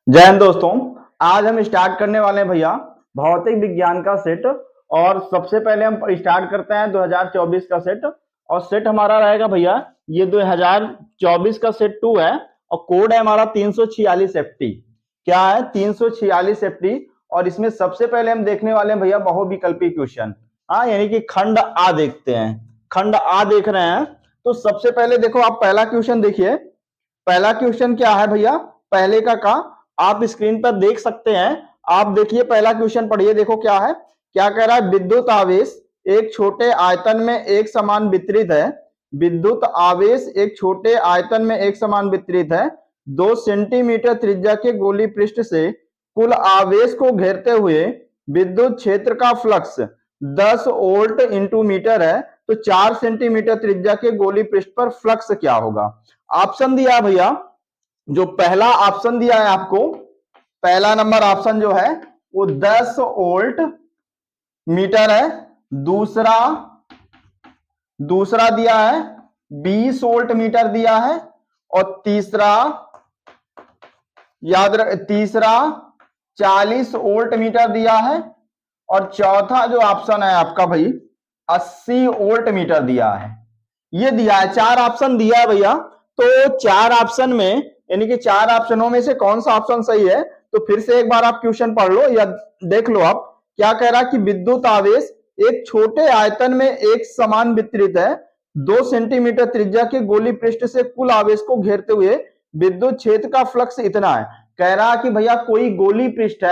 जय हिंद दोस्तों। आज हम स्टार्ट करने वाले हैं भैया भौतिक विज्ञान का सेट। और सबसे पहले हम स्टार्ट करते हैं 2024 का सेट। और सेट हमारा रहेगा भैया ये 2024 का सेट 2 है। और कोड है हमारा 346FT। क्या है? 346FT। और इसमें सबसे पहले हम देखने वाले हैं भैया बहुविकल्पी क्वेश्चन। हाँ, यानी कि खंड आ देखते हैं। खंड आ देख रहे हैं तो सबसे पहले देखो, आप पहला क्वेश्चन देखिए। पहला क्वेश्चन क्या है भैया? पहले का आप स्क्रीन पर देख सकते हैं। आप देखिए, पहला क्वेश्चन पढ़िए। देखो क्या है, क्या कह रहा है। विद्युत आवेश एक छोटे आयतन में एक समान वितरित है। विद्युत आवेश एक छोटे आयतन में एक समान वितरित है। 2 सेंटीमीटर त्रिज्या के गोली पृष्ठ से कुल आवेश को घेरते हुए विद्युत क्षेत्र का फ्लक्स 10 वोल्ट इंटू मीटर है। तो 4 सेंटीमीटर त्रिज्या के गोली पृष्ठ पर फ्लक्स क्या होगा? ऑप्शन दिया भैया, जो पहला ऑप्शन दिया है आपको, पहला नंबर ऑप्शन जो है वो 10 वोल्ट मीटर है। दूसरा दूसरा दिया है 20 वोल्ट मीटर दिया है। और तीसरा, याद रख, तीसरा 40 वोल्ट मीटर दिया है। और चौथा जो ऑप्शन है आपका भाई 80 वोल्ट मीटर दिया है। ये दिया है, 4 ऑप्शन दिया है भैया। तो 4 ऑप्शन में, यानी कि 4 ऑप्शनों में से कौन सा ऑप्शन सही है? तो फिर से एक बार आप क्वेश्चन पढ़ लो या देख लो। आप क्या कह रहा है कि विद्युत आवेश एक छोटे आयतन में एक समान वितरित है। 2 सेंटीमीटर त्रिज्या के गोली पृष्ठ से कुल आवेश को घेरते हुए विद्युत क्षेत्र का फ्लक्स इतना है। कह रहा है कि भैया कोई गोली पृष्ठ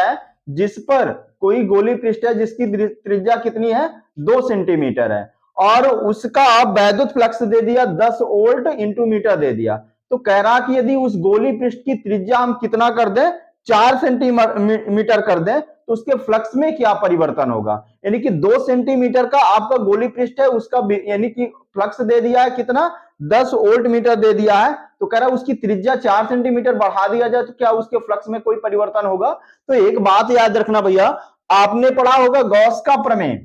है जिसकी त्रिज्या कितनी है? 2 सेंटीमीटर है। और उसका वैद्युत फ्लक्स दे दिया 10 वोल्ट इंटू मीटर दे दिया। तो कह रहा कि यदि उस गोली पृष्ठ की त्रिज्या हम कितना कर दें, 4 सेंटीमीटर कर दें, तो उसके फ्लक्स में क्या परिवर्तन होगा? यानी कि 2 सेंटीमीटर का आपका गोली पृष्ठ है, उसका यानी कि फ्लक्स दे दिया है कितना? 10 वोल्ट मीटर दे दिया है। तो कह रहा है उसकी त्रिज्या 4 सेंटीमीटर बढ़ा दिया जाए तो क्या उसके फ्लक्स में कोई परिवर्तन होगा? तो एक बात याद रखना भैया, आपने पढ़ा होगा गॉस का प्रमेय।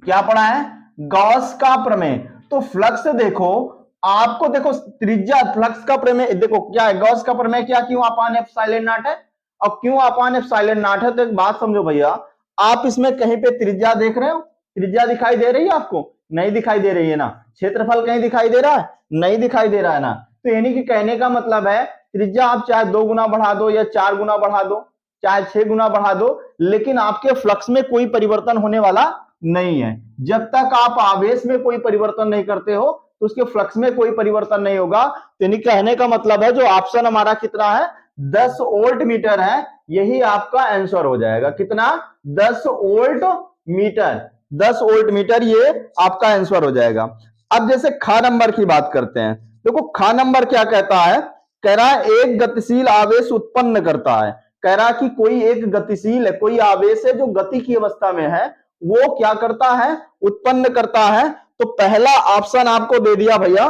क्या पढ़ा है? गॉस का प्रमेय। तो फ्लक्स देखो, आपको देखो त्रिज्या, फ्लक्स का प्रमेय देखो क्या है। गॉस का प्रमेय क्या, क्यों अपान एफ साइलेंट नॉट है। और क्यों अपान एफ साइलेंट नॉट है? तो एक बात समझो भैया, आप इसमें कहीं पे त्रिज्या देख रहे हो? त्रिज्या दिखाई दे रही है आपको? नहीं दिखाई दे रही है ना। क्षेत्रफल कहीं दिखाई दे रहा है? नहीं दिखाई दे रहा है ना। तो यानी कि कहने का मतलब है त्रिज्या आप चाहे 2 गुना बढ़ा दो या 4 गुना बढ़ा दो, चाहे 6 गुना बढ़ा दो, लेकिन आपके फ्लक्स में कोई परिवर्तन होने वाला नहीं है। जब तक आप आवेश में कोई परिवर्तन नहीं करते हो तो उसके फ्लक्स में कोई परिवर्तन नहीं होगा। तो यानी कहने का मतलब है जो ऑप्शन हमारा कितना है, 10 वोल्ट मीटर है, यही आपका आंसर हो जाएगा। कितना? 10 वोल्ट मीटर। 10 वोल्ट मीटर ये आपका आंसर हो जाएगा। अब जैसे ख नंबर की बात करते हैं। देखो ख नंबर क्या कहता है, कह रहा है एक गतिशील आवेश उत्पन्न करता है। कह रहा है कि कोई एक गतिशील है, कोई आवेश है जो गति की अवस्था में है, वो क्या करता है? उत्पन्न करता है। तो पहला ऑप्शन आपको दे दिया भैया,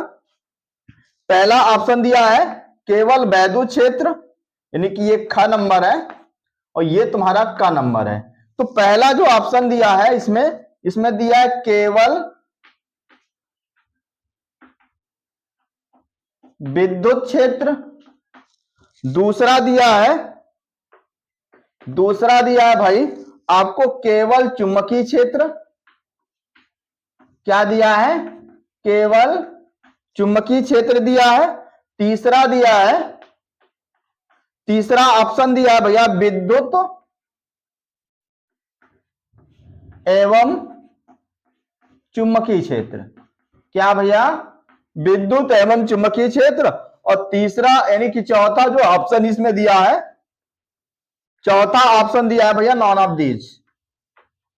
पहला ऑप्शन दिया है केवल वैद्युत क्षेत्र, यानी कि ये ख नंबर है और ये तुम्हारा क नंबर है। तो पहला जो ऑप्शन दिया है इसमें दिया है केवल विद्युत क्षेत्र। दूसरा दिया है भाई आपको केवल चुंबकीय क्षेत्र। क्या दिया है? केवल चुंबकीय क्षेत्र दिया है। तीसरा ऑप्शन दिया है भैया विद्युत एवं चुंबकीय क्षेत्र। क्या भैया? विद्युत एवं चुंबकीय क्षेत्र। और तीसरा यानी कि चौथा जो ऑप्शन इसमें दिया है, चौथा ऑप्शन दिया है भैया नॉन ऑफ दीज,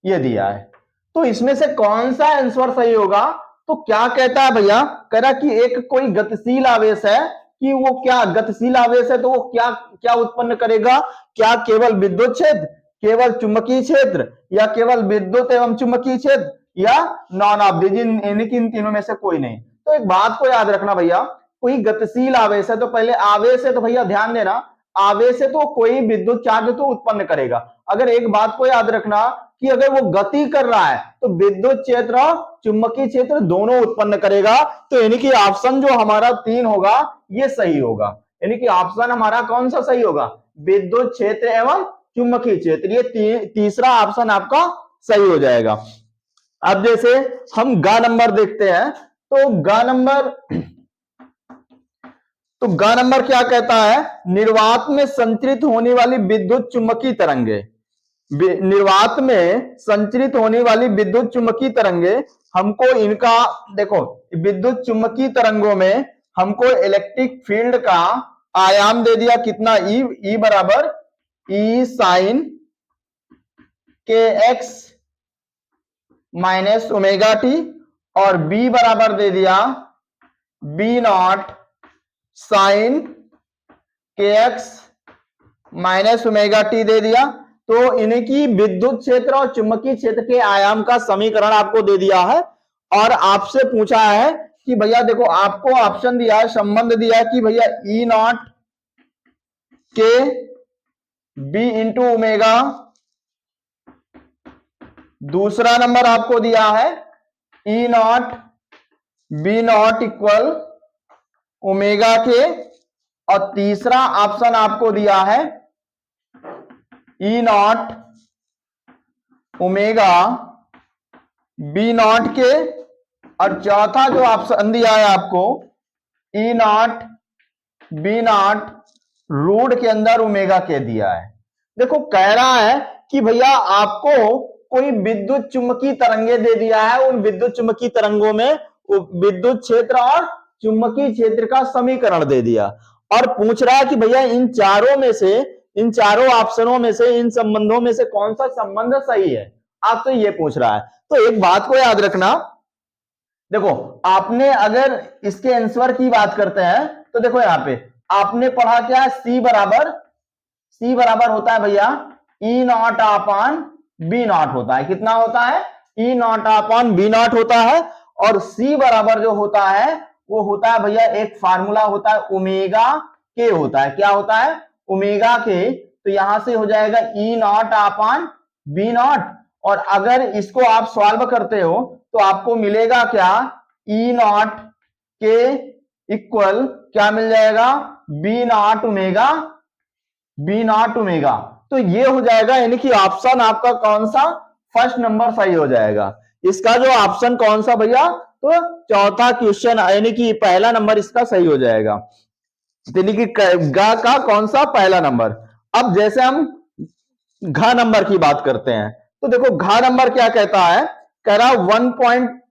ये दिया है। तो इसमें से कौन सा आंसर सही होगा? तो क्या कहता है भैया, कह रहा कि एक कोई गतिशील आवेश है, कि वो क्या गतिशील आवेश है तो वो क्या क्या उत्पन्न करेगा? क्या केवल विद्युत क्षेत्र, केवल चुंबकीय क्षेत्र, या केवल विद्युत एवं चुंबकीय क्षेत्र, या नॉन ऑफ दीज, यानी कि इन तीनों में से कोई नहीं। तो एक बात को याद रखना भैया, कोई गतिशील आवेश है तो पहले आवेश है तो भैया ध्यान देना, आवेश है तो कोई विद्युत चार्ज तो उत्पन्न करेगा। अगर एक बात को याद रखना कि अगर वो गति कर रहा है तो विद्युत क्षेत्र चुंबकीय क्षेत्र दोनों उत्पन्न करेगा। तो यानी कि ऑप्शन जो हमारा 3 होगा ये सही होगा। यानी कि ऑप्शन हमारा कौन सा सही होगा? विद्युत क्षेत्र एवं चुंबकीय क्षेत्र। ये तीसरा ऑप्शन आपका सही हो जाएगा। अब जैसे हम ग नंबर देखते हैं, तो ग नंबर क्या कहता है, निर्वात में संचरित होने वाली विद्युत चुंबकीय तरंगे, निर्वात में संचरित होने वाली विद्युत चुंबकीय तरंगे, हमको इनका देखो, विद्युत चुंबकीय तरंगों में हमको इलेक्ट्रिक फील्ड का आयाम दे दिया कितना, ई बराबर ई साइन के एक्स माइनस ओमेगा टी, और बी बराबर दे दिया बी नॉट साइन के एक्स माइनस ओमेगा टी दे दिया। तो इनकी विद्युत क्षेत्र और चुंबकीय क्षेत्र के आयाम का समीकरण आपको दे दिया है, और आपसे पूछा है कि भैया देखो, आपको ऑप्शन दिया है, संबंध दिया है कि भैया E naught K B into omega, दूसरा नंबर आपको दिया है E naught B naught equal omega K, और तीसरा ऑप्शन आपको दिया है E naught omega B naught K, और चौथा जो ऑप्शन दिया है आपको E naught B naught root के अंदर ओमेगा के दिया है। देखो कह रहा है कि भैया आपको कोई विद्युत चुंबकीय तरंगे दे दिया है, उन विद्युत चुंबकीय तरंगों में विद्युत क्षेत्र और चुंबकीय क्षेत्र का समीकरण दे दिया, और पूछ रहा है कि भैया इन चारों में से, इन चारों ऑप्शनों में से, इन संबंधों में से कौन सा संबंध सही है, आपसे ये पूछ रहा है। तो एक बात को याद रखना, देखो आपने अगर इसके आंसर की बात करते हैं तो देखो यहां पे आपने पढ़ा क्या है, सी बराबर होता है भैया E not upon B not होता है। कितना होता है, E not upon B not होता है, और सी बराबर जो होता है वो होता है भैया, एक फार्मूला होता है ओमेगा के होता है। क्या होता है, ओमेगा के। तो यहां से हो जाएगा ई नॉट अपॉन बी नॉट, और अगर इसको आप सॉल्व करते हो तो आपको मिलेगा क्या, ई नॉट के इक्वल क्या मिल जाएगा, बी नॉट ओमेगा। तो ये हो जाएगा, यानी कि ऑप्शन आपका कौन सा, फर्स्ट नंबर सही हो जाएगा। इसका जो ऑप्शन कौन सा भैया, तो चौथा क्वेश्चन, यानी कि पहला नंबर इसका सही हो जाएगा, यानी कि गा का कौन सा पहला नंबर। अब जैसे हम घ नंबर की बात करते हैं, तो देखो घ नंबर क्या कहता है, कह रहा 1 पॉइंट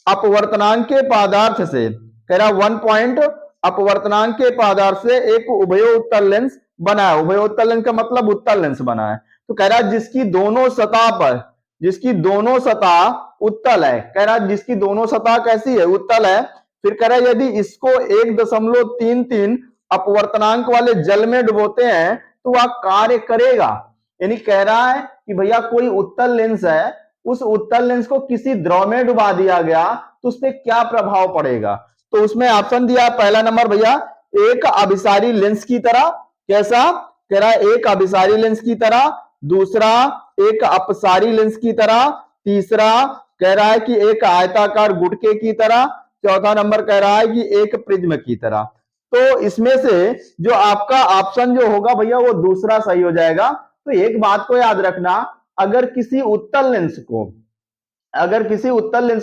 अपवर्तनांक के पदार्थ से, कह रहा 1 पॉइंट अपवर्तनांक के पदार्थ से एक उभयो उत्तल लेंस बना है। उभयो उत्तल लेंस का मतलब उत्तल लेंस बना है। तो कह रहा है जिसकी दोनों सतह पर, जिसकी दोनों सतह उत्तल है, कह रहा है जिसकी दोनों सतह कैसी है, उत्तल है। फिर कह रहा है यदि इसको 1.33 अपवर्तनांक वाले जल में डुबोते हैं तो वह कार्य करेगा। यानी कह रहा है कि भैया कोई उत्तल लेंस है, उस उत्तल लेंस को किसी द्रव में डुबा दिया गया तो उस पर क्या प्रभाव पड़ेगा। तो उसमें ऑप्शन दिया पहला नंबर भैया एक अभिसारी लेंस की तरह, कैसा, कह रहा है एक अभिसारी लेंस की तरह, दूसरा एक अपसारी लेंस की तरह, तीसरा कह रहा है कि एक आयताकार गुटके की तरह, चौथा नंबर कह रहा है कि एक प्रिज्म की तरह। तो इसमें से जो आपका ऑप्शन जो होगा भैया वो दूसरा सही हो जाएगा। तो एक बात को याद रखना, अगर किसी उत्तल लेंस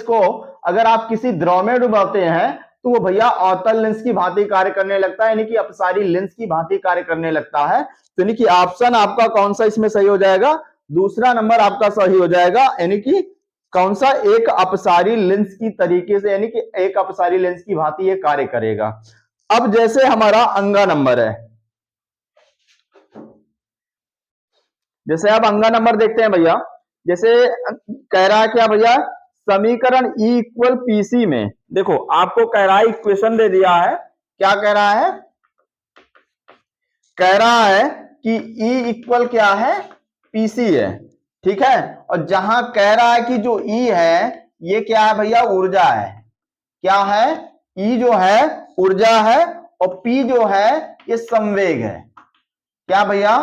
को अगर आप किसी द्रव में डुबाते हैं तो वो भैया अवतल लेंस की भांति कार्य करने लगता है, यानी कि अपसारी लेंस की भांति कार्य करने लगता है। तो यानी कि ऑप्शन आपका कौन सा इसमें सही हो जाएगा, दूसरा नंबर आपका सही हो जाएगा, यानी कि कौन सा, एक अपसारी लेंस की तरीके से, यानी कि एक अपसारी लेंस की भांति ये कार्य करेगा। अब जैसे हमारा अंगा नंबर है, जैसे आप अंगा नंबर देखते हैं भैया, जैसे कह रहा है क्या भैया, समीकरण E इक्वल पीसी में, देखो आपको कह रहा है, इक्वेशन दे दिया है, क्या कह रहा है, कह रहा है कि E इक्वल क्या है, पीसी है, ठीक है। और जहां कह रहा है कि जो E है ये क्या है भैया, ऊर्जा है, क्या है, E जो है ऊर्जा है, और P जो है ये संवेग है। क्या भैया,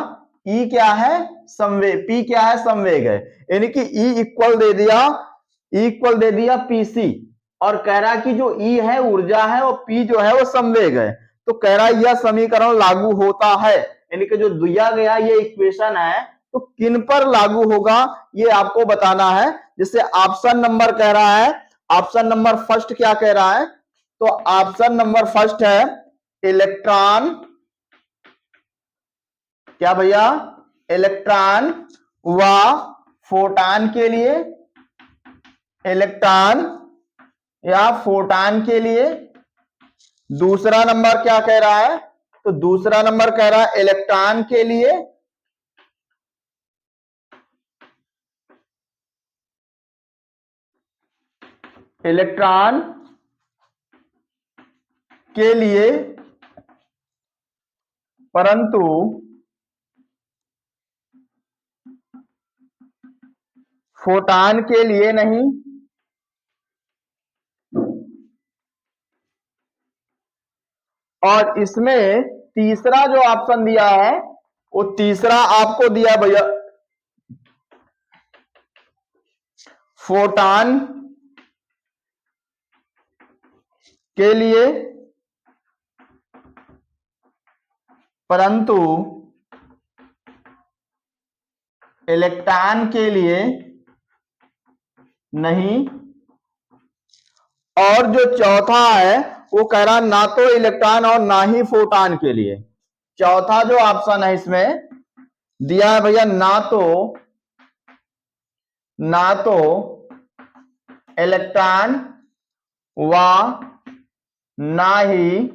E क्या है, संवेग, P क्या है, संवेग है। यानी कि E इक्वल दे दिया पीसी, और कह रहा है कि जो E है ऊर्जा है और P जो है वो संवेग है। तो कह रहा है यह समीकरण लागू होता है, यानी कि जो दिया गया ये इक्वेशन है तो किन पर लागू होगा ये आपको बताना है। जैसे ऑप्शन नंबर कह रहा है, ऑप्शन नंबर फर्स्ट क्या कह रहा है, तो ऑप्शन नंबर फर्स्ट है इलेक्ट्रॉन, क्या भैया, इलेक्ट्रॉन व फोटॉन के लिए, इलेक्ट्रॉन या फोटॉन के लिए। दूसरा नंबर क्या कह रहा है, तो दूसरा नंबर कह रहा है इलेक्ट्रॉन के लिए, इलेक्ट्रॉन के लिए परंतु फोटॉन के लिए नहीं। और इसमें तीसरा जो ऑप्शन दिया है वो तीसरा आपको दिया भैया फोटॉन के लिए परंतु इलेक्ट्रॉन के लिए नहीं। और जो चौथा है वो कह रहा ना तो इलेक्ट्रॉन और ना ही फोटॉन के लिए। चौथा जो ऑप्शन है इसमें दिया है भैया ना तो इलेक्ट्रॉन व ना ही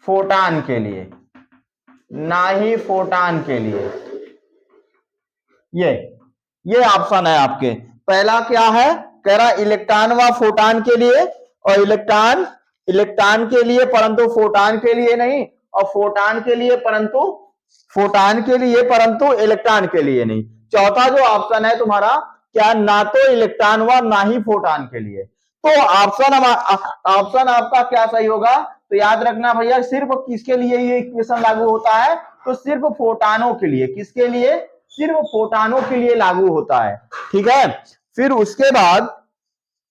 फोटॉन के लिए, ना ही फोटॉन के लिए। ये ऑप्शन है आपके। पहला क्या है, कह रहा इलेक्ट्रॉन व फोटॉन के लिए, और इलेक्ट्रॉन के लिए परंतु फोटॉन के लिए नहीं, और फोटॉन के लिए परंतु इलेक्ट्रॉन के लिए नहीं। चौथा जो ऑप्शन है तुम्हारा क्या, ना तो इलेक्ट्रॉन व ना ही फोटॉन के लिए। तो ऑप्शन आपका क्या सही होगा, तो याद रखना भैया सिर्फ किसके लिए ये इक्वेशन लागू होता है, तो सिर्फ फोटॉनों के लिए। किसके लिए, सिर्फ फोटॉनों के लिए लागू होता है, ठीक है। फिर उसके बाद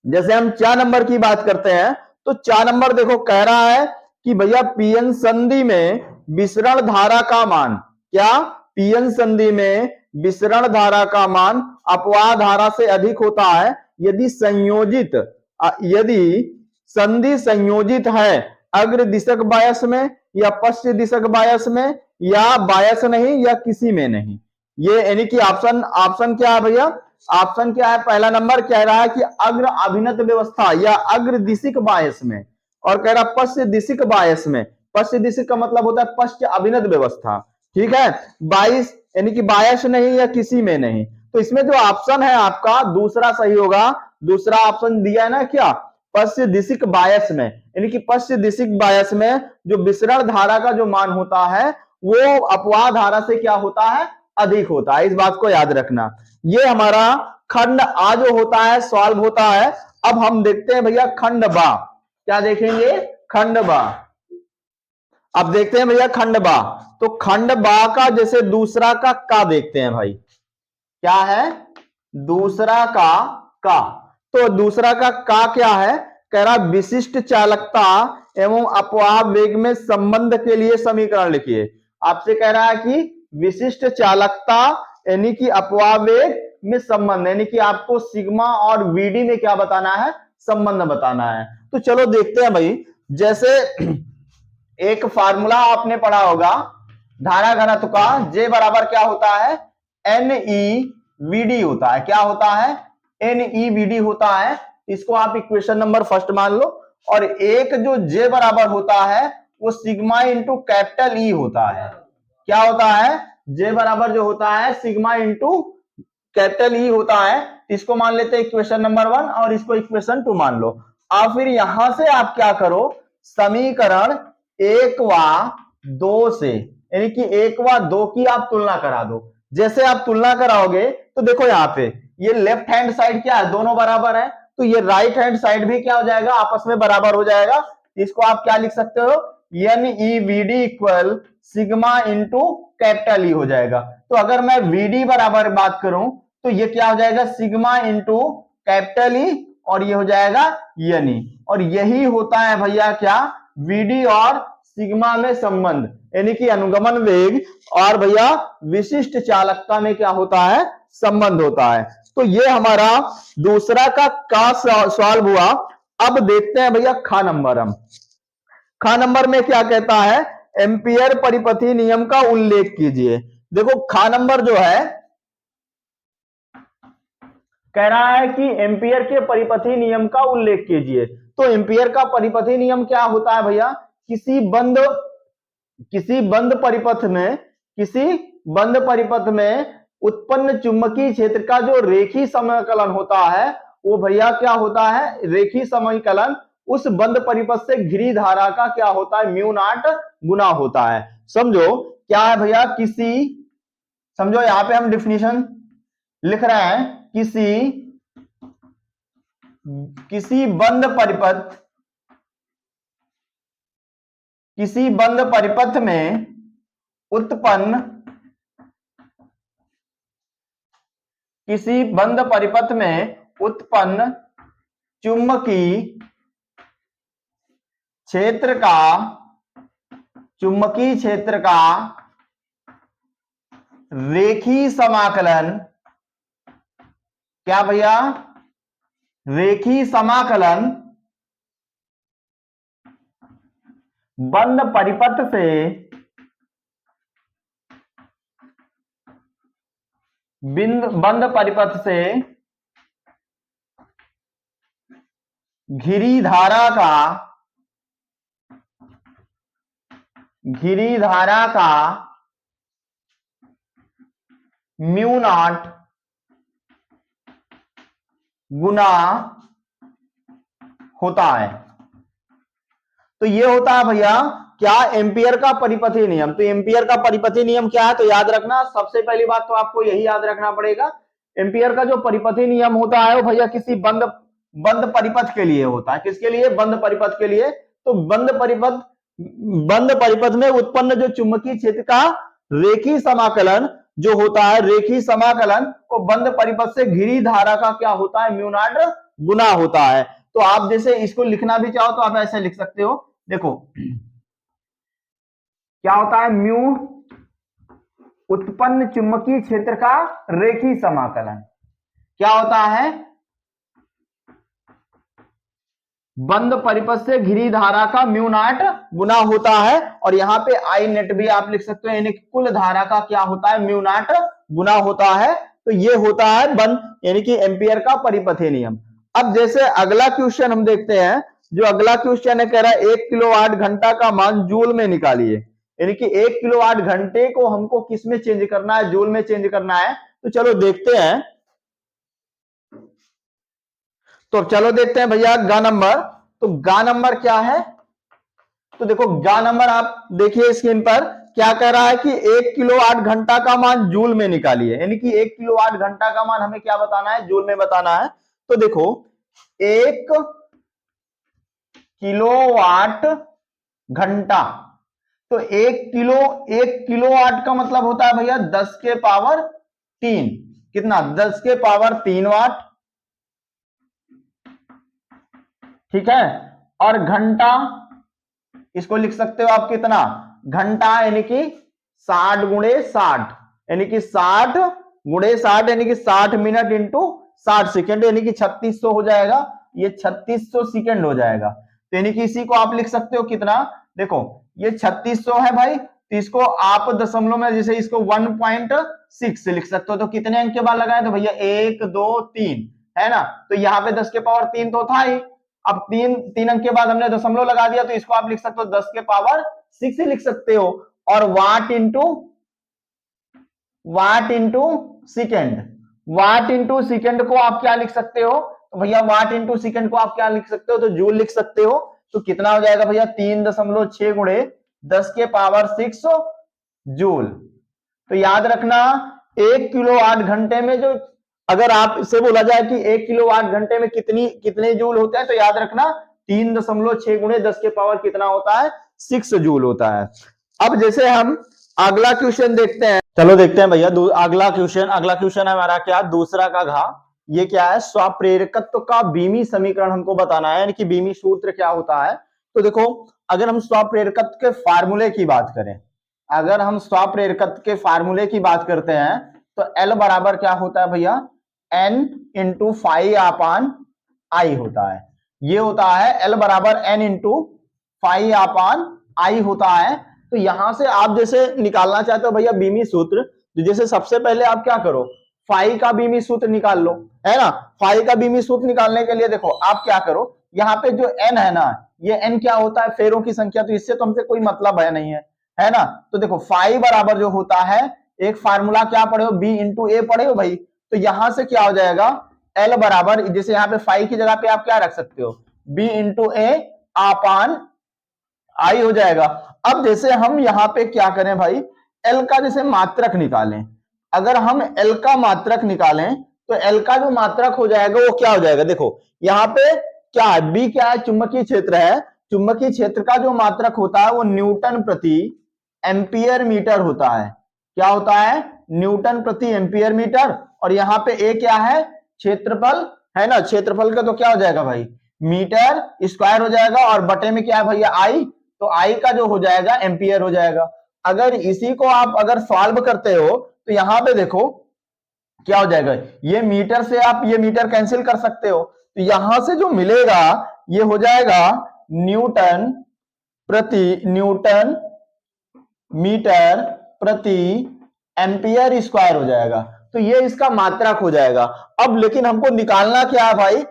जैसे हम 4 नंबर की बात करते हैं, तो 4 नंबर देखो कह रहा है कि भैया पीएन संधि में विसरण धारा का मान, क्या, पीएन संधि में विसरण धारा का मान अपवाह धारा से अधिक होता है यदि संधि संयोजित है अग्र दिशक बायस में या पश्चिम दिशक बायस में, या बायस नहीं या किसी में नहीं। ये यानी कि ऑप्शन क्या है भैया, ऑप्शन क्या है, पहला नंबर कह रहा है कि अग्र अभिनत व्यवस्था या अग्र दिशिक बायस में, और कह रहा पश्चिम दिशिक बायस में। पश्चिम दिशिक का मतलब होता है पश्चिम अभिनत व्यवस्था, ठीक है। 22 यानी कि बायस नहीं या किसी में नहीं। तो इसमें जो ऑप्शन है आपका दूसरा सही होगा। दूसरा ऑप्शन दिया है ना क्या, पश्चिम दिशिक बायस में, यानी कि पश्चिम दिशिक बायस में जो विसरण धारा का जो मान होता है वो अपवाह धारा से क्या होता है, अधिक होता है। इस बात को याद रखना। ये हमारा खंड आ जो होता है सॉल्व होता है। अब हम देखते हैं भैया खंड बा, क्या देखेंगे, खंड बा। अब देखते हैं भैया खंड बा, तो खंड बा का जैसे दूसरा का देखते हैं भाई, क्या है, दूसरा का। तो दूसरा का क्या है, कह रहा विशिष्ट चालकता एवं अपवाह वेग में संबंध के लिए समीकरण लिखिए। आपसे कह रहा है कि विशिष्ट चालकता यानी कि अपवाह वेग में संबंध, यानी कि आपको सिग्मा और वीडी में क्या बताना है, संबंध बताना है। तो चलो देखते हैं भाई। जैसे एक फार्मूला आपने पढ़ा होगा धारा घनत्व का, J बराबर क्या होता है, NeVd होता है। क्या होता है, NeVd होता है। इसको आप इक्वेशन नंबर फर्स्ट मान लो। और एक जो J बराबर होता है वो सिग्मा इंटू कैपिटल E होता है। क्या होता है, J बराबर जो होता है सिग्मा इंटू कैपिटल E होता है। इसको मान लेते हैं इक्वेशन नंबर 1 और इसको इक्वेशन 2 मान लो। अब फिर यहां से आप क्या करो, समीकरण 1 व 2 से, यानी कि 1 व 2 की आप तुलना करा दो। जैसे आप तुलना कराओगे तो देखो यहाँ पे ये लेफ्ट हैंड साइड क्या है, दोनों बराबर है, तो ये राइट हैंड साइड भी क्या हो जाएगा, आपस में बराबर हो जाएगा। इसको आप क्या लिख सकते हो, NeVd equal sigma into capital E हो जाएगा। तो अगर मैं Vd बराबर बात करूं तो ये क्या हो जाएगा, सिग्मा इंटू कैपिटल E, और ये हो जाएगा Ne। और यही होता है भैया क्या, Vd और सिग्मा में संबंध। यानी कि अनुगमन वेग और भैया विशिष्ट चालकता में क्या होता है, संबंध होता है। तो ये हमारा दूसरा का सवाल हुआ। अब देखते हैं भैया खा नंबर। हम खा नंबर में क्या कहता है, एम्पियर परिपथी नियम का उल्लेख कीजिए। देखो खा नंबर जो है कह रहा है कि एम्पियर के परिपथी नियम का उल्लेख कीजिए। तो एम्पियर का परिपथी नियम क्या होता है भैया, किसी बंद परिपथ में उत्पन्न चुंबकीय क्षेत्र का जो रेखीय समाकलन होता है वो भैया क्या होता है, रेखीय समाकलन उस बंद परिपथ से घिरी धारा का क्या होता है, म्यू नॉट गुना होता है। समझो क्या है भैया, समझो यहां पे हम डिफिनीशन लिख रहे हैं, किसी बंद परिपथ में उत्पन्न चुंबकीय क्षेत्र का रेखीय समाकलन, क्या भैया, रेखीय समाकलन बंद परिपथ से घिरी धारा का म्यू नॉट गुना होता है। तो ये होता है भैया क्या, एम्पियर का परिपथी नियम। तो एम्पियर का परिपथी नियम क्या है, तो याद रखना, सबसे पहली बात तो आपको यही याद रखना पड़ेगा, एम्पियर का जो परिपथी नियम होता है वो भैया किसी बंद परिपथ के लिए होता है। किसके लिए, बंद परिपथ के लिए। तो बंद परिपथ में उत्पन्न जो चुंबकीय क्षेत्र का रेखीय समाकलन जो होता है, रेखीय समाकलन वो बंद परिपथ से घिरी धारा का क्या होता है, म्यू नॉट गुना होता है। तो आप जैसे इसको लिखना भी चाहो तो आप ऐसे लिख सकते हो, देखो क्या होता है, म्यू उत्पन्न चुंबकीय क्षेत्र का रेखीय समाकलन क्या होता है, बंद परिपथ से घिरी धारा का म्यू नॉट गुना होता है। और यहाँ पे आई नेट भी आप लिख सकते हो, यानी कुल धारा का क्या होता है, म्यू नॉट गुना होता है। तो ये होता है बंद यानी कि एम्पियर का परिपथी नियम। अब जैसे अगला क्वेश्चन हम देखते हैं, जो अगला क्वेश्चन है कह रहा है 1 किलोवाट घंटा का मान जूल में निकालिए। यानी कि 1 किलोवाट घंटे को हमको किस में चेंज करना है, जूल में चेंज करना है। तो चलो देखते हैं, तो चलो देखते हैं भैया गा नंबर। तो गा नंबर क्या है, तो देखो गा नंबर आप देखिए स्क्रीन पर क्या कह रहा है कि 1 किलोवाट घंटा का मान जूल में निकालिए। यानी कि 1 किलोवाट घंटा का मान हमें क्या बताना है, जूल में बताना है। तो देखो 1 किलोवाट घंटा, तो 1 किलोवाट का मतलब होता है भैया 10 के पावर 3, कितना, 10 के पावर 3 वाट, ठीक है। और घंटा इसको लिख सकते हो आप कितना, घंटा यानी कि 60 गुणे 60, यानी कि 60 गुणे 60 यानी कि 60 मिनट इंटू 60 सेकेंड, यानी कि 3600 हो जाएगा, ये 3600 सेकेंड हो जाएगा। तो यानी कि इसी को आप लिख सकते हो कितना, देखो ये 3600 है भाई, तो इसको आप दशमलव में जैसे इसको 1.6 से लिख सकते हो। तो कितने अंक के बाद लगाए, तो भैया 1 2 3 है ना। तो यहाँ पे 10 के पावर 3 तो था ही, अब तीन अंक के बाद हमने दशमलव लगा दिया, तो इसको आप लिख सकते हो 10 के पावर 6 ही लिख सकते हो। और वाट इंटू सेकेंड को आप क्या लिख सकते हो, तो भैया वाट इंटू सेकेंड को आप क्या लिख सकते हो, तो जूल लिख सकते हो। तो कितना हो जाएगा भैया 3.6 गुणे 10 के पावर 6 जूल। तो याद रखना 1 किलोवाट घंटे में जो, अगर आप इससे बोला जाए कि 1 किलोवाट घंटे में कितने जूल होते हैं, तो याद रखना 3.6 गुणे 10 के पावर कितना होता है, 6 जूल होता है। अब जैसे हम अगला क्वेश्चन देखते हैं, चलो देखते हैं भैया अगला क्वेश्चन है हमारा क्या, दूसरा का घा। ये क्या है, स्वप्रेरकत्व का बीमी समीकरण हमको बताना है, यानी कि बीमी सूत्र क्या होता है। तो देखो अगर हम स्वप्रेरकत्व के फार्मूले की बात करें, अगर हम स्वप्रेरकत्व के फार्मूले की बात करते हैं तो L बराबर क्या होता है भैया, N इंटू फाइव अपान आई होता है। ये होता है L बराबर N इंटू फाइव अपान आई होता है। तो यहां से आप जैसे निकालना चाहते हो भैया बीमी सूत्र, तो जैसे सबसे पहले आप क्या करो, फाइव का बीमी सूत्र निकाल लो, है ना। फाइव का बीमी सूत्र निकालने के लिए देखो आप क्या करो, यहाँ पे जो n है ना, ये n क्या होता है, फेरों की संख्या, तो इससे तो हमसे कोई मतलब है नहीं है ना। तो देखो फाइव बराबर जो होता है, एक फार्मूला क्या पढ़े हो, b इंटू ए पढ़े हो भाई। तो यहां से क्या हो जाएगा, L बराबर, जैसे यहाँ पे फाइव की जगह पे आप क्या रख सकते हो, b इंटू ए अपान आई हो जाएगा। अब जैसे हम यहाँ पे क्या करें भाई, L का जैसे मात्रक निकालें, अगर हम L का मात्रक निकालें तो L का जो मात्रक हो जाएगा वो क्या हो जाएगा, देखो यहाँ पे क्या है, B क्या है, चुंबकीय क्षेत्र है। चुंबकीय क्षेत्र का जो मात्रक होता है वो न्यूटन प्रति एम्पियर मीटर होता है। क्या होता है, न्यूटन प्रति एम्पियर मीटर। और यहाँ पे A क्या है, क्षेत्रफल है ना, क्षेत्रफल का तो क्या हो जाएगा भाई, मीटर स्क्वायर हो जाएगा, और बटे में क्या है भैया आई, तो आई का जो हो जाएगा एम्पियर हो जाएगा। अगर इसी को आप अगर सॉल्व करते हो तो यहां पे देखो क्या हो जाएगा, ये मीटर से आप ये मीटर कैंसिल कर सकते हो, तो यहां से जो मिलेगा ये हो जाएगा न्यूटन मीटर प्रति एम्पियर स्क्वायर हो जाएगा। तो ये इसका मात्रक हो जाएगा। अब लेकिन हमको निकालना क्या है भाई,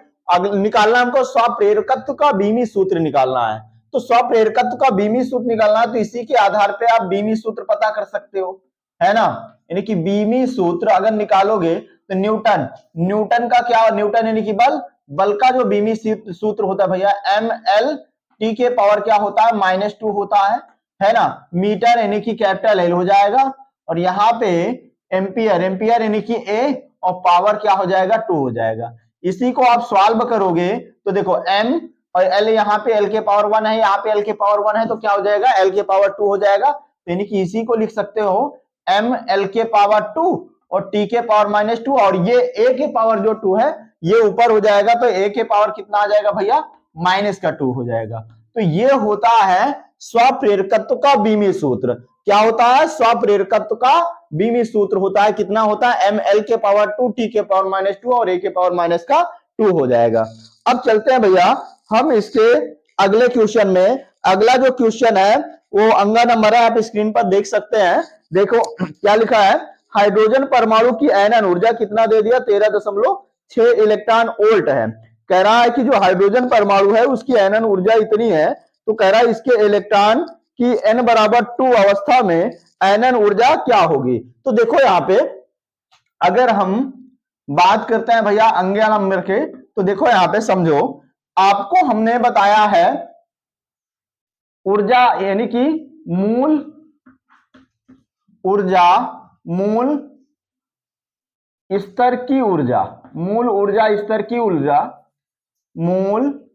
निकालना हमको स्वप्रेरकत्व का बीमी सूत्र निकालना है। तो स्वप्रेरकत्व का बीमी सूत्र निकालना है, तो इसी के आधार पे आप बीमी सूत्र पता कर सकते हो, है ना। यानी कि बीमी सूत्र अगर निकालोगे तो न्यूटन का क्या, न्यूटन यानी कि बल का जो बीमी सूत्र होता है भैया, ML के पावर क्या होता है, -2 होता है ना। मीटर यानी कि कैपिटल L हो जाएगा, और यहाँ पे एम्पियर यानी कि A, और पावर क्या हो जाएगा, 2 हो जाएगा। इसी को आप सॉल्व करोगे तो देखो M और L, यहाँ पे L के पावर 1 है, यहाँ पे L के पावर 1 है, तो क्या हो जाएगा, L के पावर 2 हो जाएगा। यानी कि इसी को लिख सकते हो ML के पावर 2 और T के पावर -2, और ये A के पावर जो 2 है ये ऊपर हो जाएगा, तो A के पावर कितना आ जाएगा भैया, -2 हो जाएगा। तो ये होता है स्वप्रेरकत्व का बीमी सूत्र। क्या होता है, स्वप्रेरकत्व का बीमी सूत्र होता है, कितना होता है, ML के पावर 2, T के पावर -2 और A के पावर -2 हो जाएगा। अब चलते हैं भैया हम इसके अगले क्वेश्चन में। अगला जो क्वेश्चन है वो अंगा नंबर है, आप स्क्रीन पर देख सकते हैं। देखो क्या लिखा है, हाइड्रोजन परमाणु की आयनन ऊर्जा कितना दे दिया, 13.6 इलेक्ट्रॉन वोल्ट है। कह रहा है कि जो हाइड्रोजन परमाणु है उसकी आयनन ऊर्जा इतनी है, तो कह रहा है इसके इलेक्ट्रॉन की n बराबर 2 अवस्था में आयनन ऊर्जा क्या होगी। तो देखो यहाँ पे अगर हम बात करते हैं भैया अंगा नंबर के, तो देखो यहाँ पे समझो, आपको हमने बताया है ऊर्जा यानी कि मूल स्तर की ऊर्जा, मूल ऊर्जा स्तर की ऊर्जा, मूल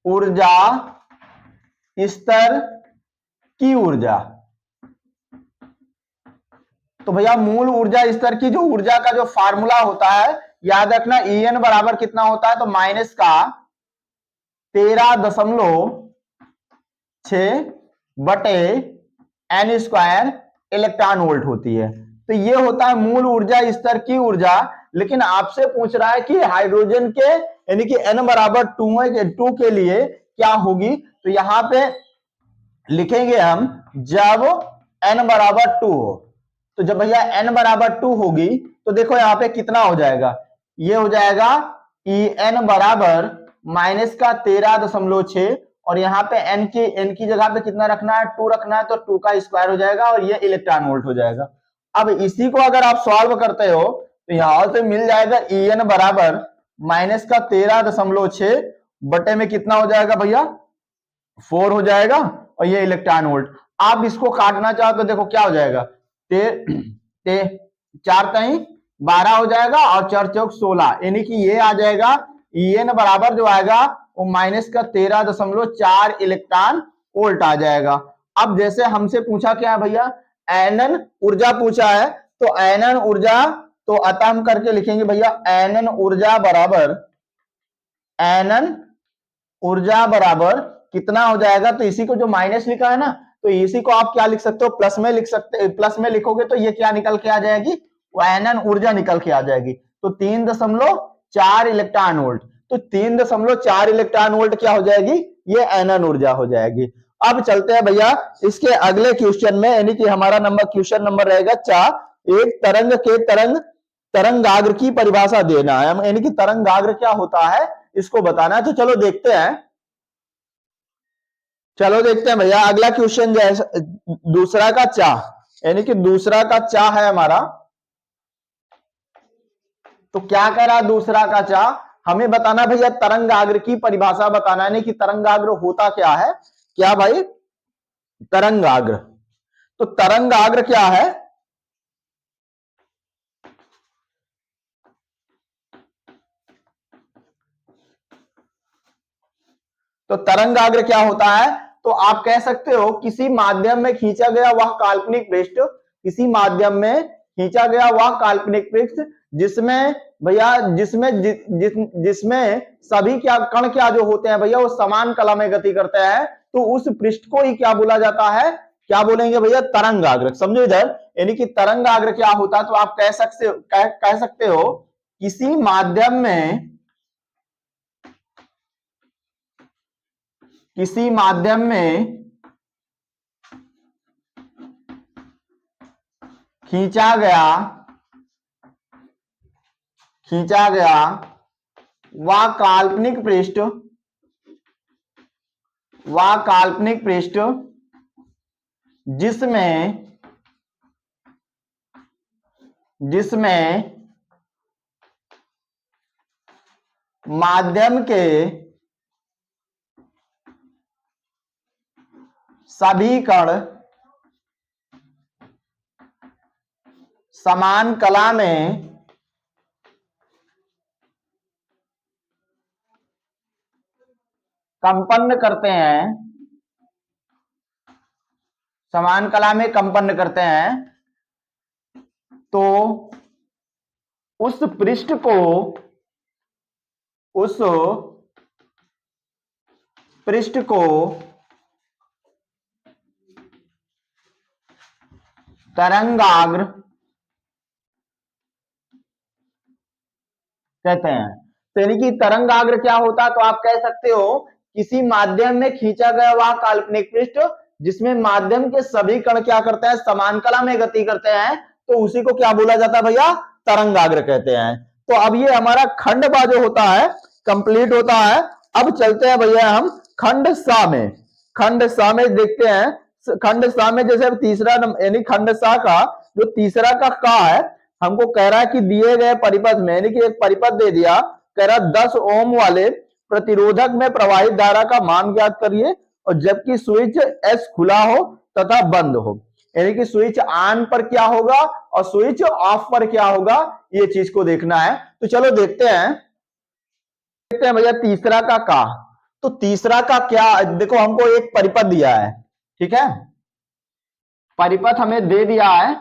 ऊर्जा स्तर की ऊर्जा। तो भैया मूल ऊर्जा स्तर की जो ऊर्जा का जो फार्मूला होता है, याद रखना En बराबर कितना होता है, तो माइनस का 13.6 बटे n स्क्वायर इलेक्ट्रॉन वोल्ट होती है। तो ये होता है मूल ऊर्जा स्तर की ऊर्जा। लेकिन आपसे पूछ रहा है कि हाइड्रोजन के यानी कि n बराबर 2 के लिए क्या होगी, तो यहां पे लिखेंगे हम जब n बराबर 2 हो। तो जब भैया n बराबर 2 होगी तो देखो यहाँ पे कितना हो जाएगा, ये हो जाएगा En बराबर माइनस का 13.6, और यहाँ पे n की जगह पे कितना रखना है, 2 रखना है, तो 2 का स्क्वायर हो जाएगा, और ये इलेक्ट्रॉन वोल्ट हो जाएगा। अब इसी को अगर आप सॉल्व करते हो तो यहां से मिल जाएगा En बराबर माइनस का 13.6 बटे में कितना हो जाएगा भैया, 4 हो जाएगा, और ये इलेक्ट्रॉन वोल्ट। आप इसको काटना चाहो तो देखो क्या हो जाएगा, 4×3 12 हो जाएगा, और 4×4 16, यानी कि ये आ जाएगा En बराबर जो आएगा वो माइनस का 13.4 इलेक्ट्रॉन वोल्ट आ जाएगा। अब जैसे हमसे पूछा क्या है भैया, आयनन ऊर्जा पूछा है, तो आयनन ऊर्जा तो अतः हम करके लिखेंगे भैया आयनन ऊर्जा बराबर कितना हो जाएगा, तो इसी को जो माइनस लिखा है ना, तो इसी को आप क्या लिख सकते हो, प्लस में लिख सकते, प्लस में लिखोगे तो ये क्या निकल के आ जाएगी, एनन ऊर्जा निकल के आ जाएगी। तो 3.4 इलेक्ट्रॉन वोल्ट, तो 3.4 इलेक्ट्रॉन वोल्ट क्या हो जाएगी, ये एनन ऊर्जा हो जाएगी। अब चलते हैं भैया इसके अगले क्वेश्चन में, यानी कि हमारा क्वेश्चन नंबर रहेगा 4। एक तरंग के तरंगाग्र की परिभाषा देना है, यानी कि तरंगाग्र क्या होता है इसको बताना है। तो चलो देखते हैं, भैया अगला क्वेश्चन जो है दूसरा का चाह, यानी कि दूसरा का चाह है हमारा। तो क्या कह रहा है दूसरा का चाह, हमें बताना भैया तरंगाग्र की परिभाषा बताना है, यानी कि तरंगाग्र होता क्या है, क्या भाई तरंगाग्र। तो तरंगाग्र क्या है, तो तरंगाग्र क्या होता है, तो आप कह सकते हो किसी माध्यम में खींचा गया वह काल्पनिक पृष्ठ, किसी माध्यम में खींचा गया वह काल्पनिक पृष्ठ जिसमें भैया जिसमें सभी क्या कण क्या जो होते हैं भैया वो समान कला में गति करते हैं, तो उस पृष्ठ को ही क्या बोला जाता है, क्या बोलेंगे भैया तरंगाग्र। समझो इधर, यानी कि तरंगाग्र क्या होता है, तो आप कह सकते हो किसी माध्यम में खींचा गया वह काल्पनिक पृष्ठ जिसमें माध्यम के सभी कण समान कला में कंपन करते हैं, समान कला में कंपन करते हैं, तो उस पृष्ठ को तरंगाग्र कहते हैं। तो यानी कि तरंगाग्र क्या होता है, तो आप कह सकते हो किसी माध्यम में खींचा गया वह काल्पनिक पृष्ठ जिसमें माध्यम के सभी कण क्या करते हैं, समान कला में गति करते हैं, तो उसी को क्या बोला जाता है भैया, तरंगाग्र कहते हैं। तो अब ये हमारा खंड बा जो होता है कंप्लीट होता है। अब चलते हैं भैया हम खंड सा में। खंड सा में देखते हैं, खंड सा में जैसे तीसरा यानी खंड सा का जो तीसरा का है, हमको कह रहा है कि दिए गए परिपथ में, यानी कि एक परिपथ दे दिया, कह रहा 10 ओम वाले प्रतिरोधक में प्रवाहित धारा का मान ज्ञात करिए, और जबकि स्विच एस खुला हो तथा बंद हो, यानी कि स्विच ऑन पर क्या होगा और स्विच ऑफ पर क्या होगा, ये चीज को देखना है। तो चलो देखते हैं भैया तीसरा का। तो तीसरा का क्या, देखो हमको एक परिपथ दिया है, ठीक है, परिपथ हमें दे दिया है,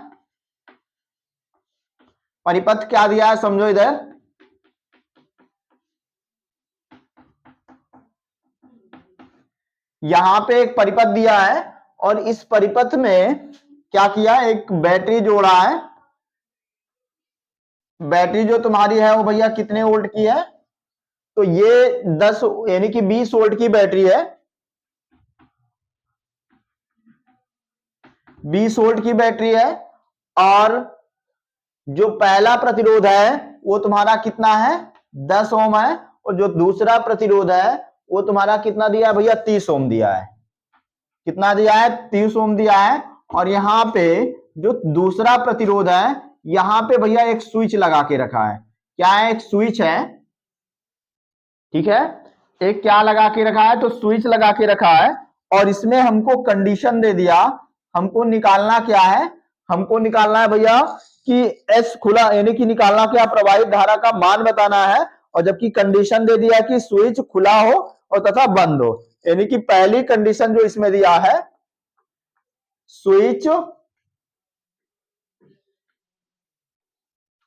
परिपथ क्या दिया है समझो इधर, यहां पे एक परिपथ दिया है और इस परिपथ में क्या किया, एक बैटरी जोड़ा है। बैटरी जो तुम्हारी है वो भैया कितने वोल्ट की है, तो ये 10 यानी कि 20 वोल्ट की बैटरी है, 20 वोल्ट की बैटरी है। और जो पहला प्रतिरोध है वो तुम्हारा कितना है, 10 ओम है, और जो दूसरा प्रतिरोध है वो तुम्हारा कितना दिया है भैया, 30 ओम दिया है। कितना दिया है, 30 ओम दिया है। और यहां पे जो दूसरा प्रतिरोध है, यहां पे भैया एक स्विच लगा के रखा है। क्या है, एक स्विच है, ठीक है, एक क्या लगा के रखा है, तो स्विच लगा के रखा है। और इसमें हमको कंडीशन दे दिया, हमको निकालना क्या है, हमको निकालना है भैया कि एस खुला, यानी कि निकालना क्या, प्रवाहित धारा का मान बताना है। और जबकि कंडीशन दे दिया कि स्विच खुला हो और तथा बंद हो, यानी कि पहली कंडीशन जो इसमें दिया है, स्विच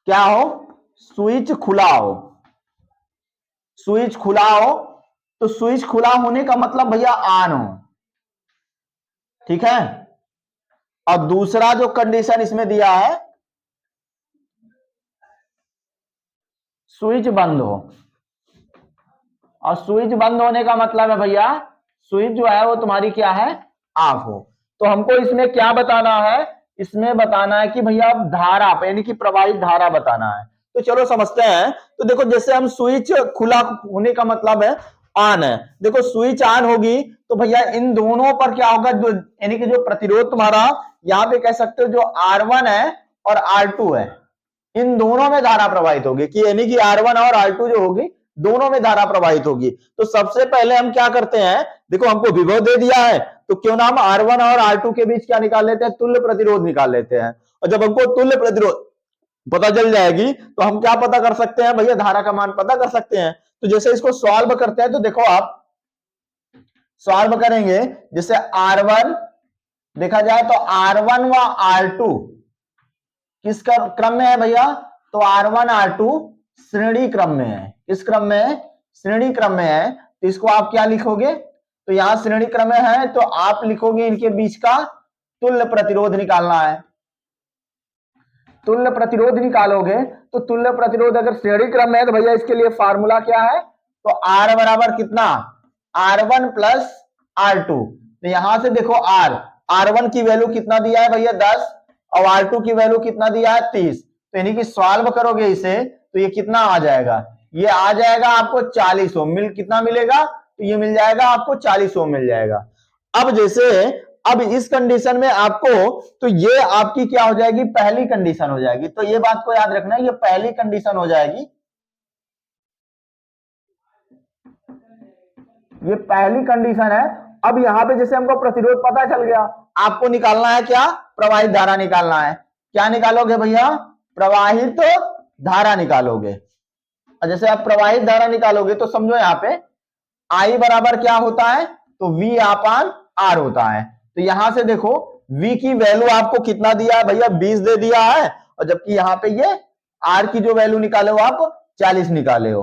क्या हो, स्विच खुला हो, स्विच खुला हो, तो स्विच खुला होने का मतलब भैया ऑन हो, ठीक है। और दूसरा जो कंडीशन इसमें दिया है, स्विच बंद हो। और स्विच बंद होने का मतलब है भैया, स्विच जो है वो तुम्हारी क्या है, ऑफ हो। तो हमको इसमें क्या बताना है, इसमें बताना है कि भैया धारा यानी कि प्रवाहित धारा बताना है। तो चलो समझते हैं। तो देखो जैसे हम स्विच खुला होने का मतलब है ऑन है। देखो स्विच ऑन होगी तो भैया इन दोनों पर क्या होगा, जो यानी कि जो प्रतिरोध तुम्हारा यहाँ पे कह सकते हो जो R1 है और R2 है, इन दोनों में धारा प्रवाहित होगी, कि यानी कि R1 और R2 जो होगी दोनों में धारा प्रवाहित होगी। तो सबसे पहले हम क्या करते हैं, देखो हमको विभव दे दिया है तो क्यों ना हम R1 और R2 के बीच क्या निकाल लेते हैं, तुल्य प्रतिरोध निकाल लेते हैं। और जब हमको तुल्य प्रतिरोध पता चल जाएगी तो हम क्या पता कर सकते हैं भैया, धारा का मान पता कर सकते हैं। तो जैसे इसको सॉल्व करते हैं तो देखो आप सॉल्व करेंगे, जैसे R1 देखा जाए तो R1 व R2 किस क्रम में है भैया, तो R1 R2 श्रेणी क्रम में है। किस क्रम में है, श्रेणी क्रम में है। तो इसको आप क्या लिखोगे, तो यहां श्रेणी क्रम में है तो आप लिखोगे इनके बीच का तुल्य प्रतिरोध निकालना है। तुल्य प्रतिरोध निकालोगे तो तुल्य प्रतिरोध अगर श्रेणी क्रम में है तो भैया इसके लिए फार्मूला क्या है, तो R बराबर कितना, R1 प्लस R2। तो यहां से देखो R1 की वैल्यू कितना दिया है भैया 10 और R2 की वैल्यू कितना दिया है 30। तो यानी कि सॉल्व करोगे इसे तो ये कितना आ जाएगा, ये आ जाएगा आपको 40 ओम। कितना मिलेगा, तो ये मिल जाएगा आपको 40 ओम मिल जाएगा। अब जैसे अब इस कंडीशन में आपको, तो ये आपकी क्या हो जाएगी, पहली कंडीशन हो जाएगी। तो ये बात को याद रखना, ये पहली कंडीशन हो जाएगी, ये पहली कंडीशन है। अब यहां पे जैसे हमको प्रतिरोध पता चल गया, आपको निकालना है क्या, प्रवाहित धारा निकालना है। क्या निकालोगे भैया, प्रवाहित धारा निकालोगे। और जैसे आप प्रवाहित धारा निकालोगे तो समझो यहाँ पे I बराबर क्या होता है, तो V अपान R होता है। तो यहां से देखो V की वैल्यू आपको कितना दिया है भैया, 20 दे दिया है, और जबकि यहाँ पे ये R की जो वैल्यू निकाले हो आप 40 निकाले हो।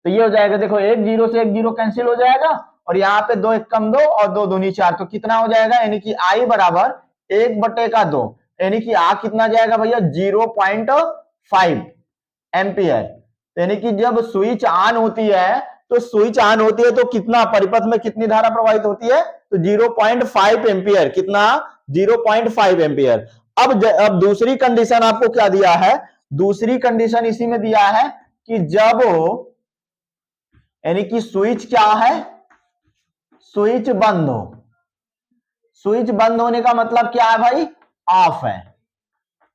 तो ये हो जाएगा, देखो एक जीरो से एक जीरो कैंसिल हो जाएगा, और यहाँ पे 2 एक कम 2 और 2 दूनी 4, तो कितना हो जाएगा, यानी कि I बराबर 1/2, यानी कि आ कितना जाएगा भैया 0.5 एम्पियर। यानी कि जब स्विच ऑन होती है तो स्विच ऑन होती है तो कितना परिपथ में कितनी धारा प्रवाहित होती है, तो 0.5 एम्पियर। कितना, 0.5 एम्पियर। अब दूसरी कंडीशन आपको क्या दिया है, दूसरी कंडीशन इसी में दिया है कि जब यानी कि स्विच क्या है, स्विच बंद हो। स्विच बंद होने का मतलब क्या है भाई, ऑफ है।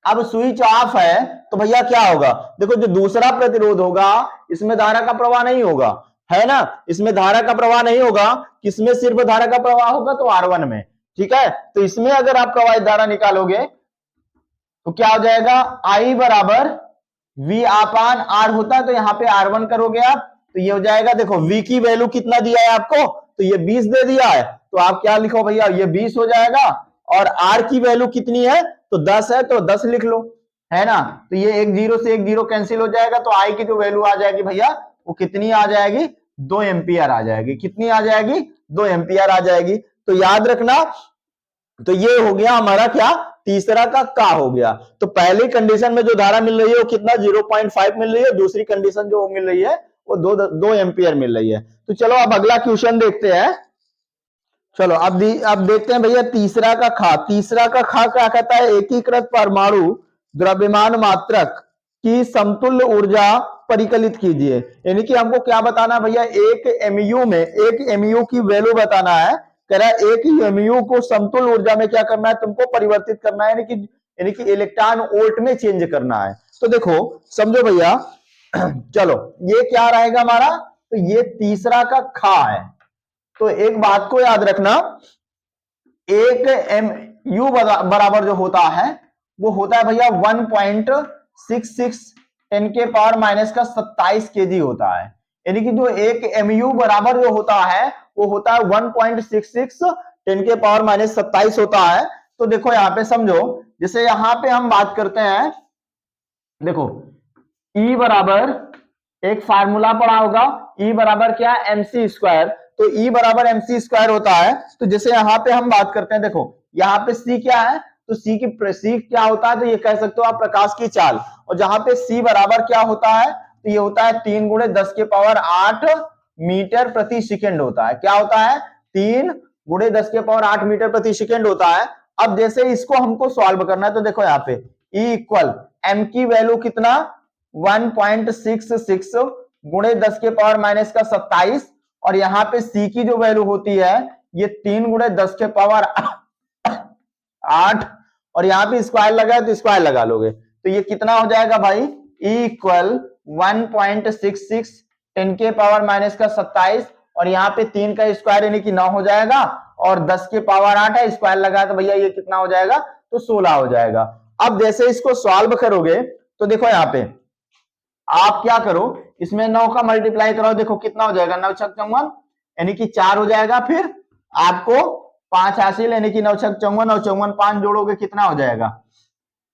अब स्विच ऑफ है तो भैया क्या होगा, देखो जो दूसरा प्रतिरोध होगा इसमें धारा का प्रवाह नहीं होगा, है ना, इसमें धारा का प्रवाह नहीं होगा। किसमें सिर्फ धारा का प्रवाह होगा, तो R1 में। ठीक है, तो इसमें अगर आप प्रवाहित धारा निकालोगे तो क्या हो जाएगा, I बराबर V अपान R होता है, तो यहां पे R1 करोगे आप तो ये हो जाएगा, देखो V की वैल्यू कितना दिया है आपको, तो ये 20 दे दिया है, तो आप क्या लिखो भैया, ये 20 हो जाएगा। और R की वैल्यू कितनी है, तो 10 है, तो 10 लिख लो, है ना। तो ये एक जीरो से एक जीरो कैंसिल हो जाएगा, तो I की जो वैल्यू आ जाएगी भैया वो कितनी आ जाएगी, 2 एम्पियर आ जाएगी। कितनी आ जाएगी, 2 एम्पियर आ जाएगी। तो याद रखना, तो ये हो गया हमारा क्या, तीसरा का हो गया। तो पहली कंडीशन में जो धारा मिल रही है वो कितना 0.5 मिल रही है, दूसरी कंडीशन जो मिल रही है वो 2 एम्पियर मिल रही है। तो चलो अब अगला क्वेश्चन देखते हैं। चलो अब देखते हैं भैया तीसरा का खा क्या कहता है, एकीकृत परमाणु द्रव्यमान मात्रक की समतुल्य ऊर्जा परिकलित कीजिए। यानी कि हमको क्या बताना है भैया, एक एमयू की वैल्यू बताना है। कह रहा है एक एमयू को समतुल्य ऊर्जा में क्या करना है, तुमको परिवर्तित करना है, यानी कि इलेक्ट्रॉन वोल्ट में चेंज करना है। तो देखो समझो भैया, चलो ये क्या रहेगा हमारा, तो ये तीसरा का खा है। तो एक बात को याद रखना, एक एमयू बराबर जो होता है वो होता है भैया 1.66 10 के पावर माइनस का 27 केजी होता है। यानी कि जो एक एमयू बराबर जो होता है वो होता है 1.66 10 के पावर माइनस 27 होता है। तो देखो यहाँ पे समझो, जैसे यहाँ पे हम बात करते हैं, देखो E बराबर एक फार्मूला पढ़ा होगा, E बराबर क्या, MC स्क्वायर। तो E बराबर mc स्क्वायर होता है। तो जैसे यहाँ पे हम बात करते हैं, देखो यहाँ पे C क्या है, तो C क्या होता है, तो ये कह सकते हो आप प्रकाश की चाल। और जहां पे C बराबर क्या होता है, तो ये होता है 3 गुणे 10 के पावर 8 मीटर प्रति सेकेंड होता है। क्या होता है, 3 गुणे 10 के पावर 8 मीटर प्रति सेकेंड होता है। अब जैसे इसको हमको सॉल्व करना है, तो देखो यहाँ पे E इक्वल m की वैल्यू कितना 1.66 गुणे 10 के पावर माइनस का 27, और यहाँ पे C की जो वैल्यू होती है ये 3 गुणे 10 के पावर 8, और यहाँ पे स्क्वायर लगा है तो स्क्वायर लगा लोगे, तो ये कितना हो जाएगा भाई, E इक्वल 1.66 10 के पावर माइनस का 27, और यहाँ पे 3 का स्क्वायर यानी कि 9 हो जाएगा, और 10 के पावर 8 है, स्क्वायर लगा तो भैया ये कितना हो जाएगा, तो 16 हो जाएगा। अब जैसे इसको सॉल्व करोगे तो देखो यहाँ पे आप क्या करो, इसमें 9 का मल्टीप्लाई करो, देखो कितना हो जाएगा, 9 छक 54 यानी कि 4 हो जाएगा, फिर आपको 5 हासिल यानी कि 9 छक 54 और 54 5 जोड़ोगे कितना हो जाएगा,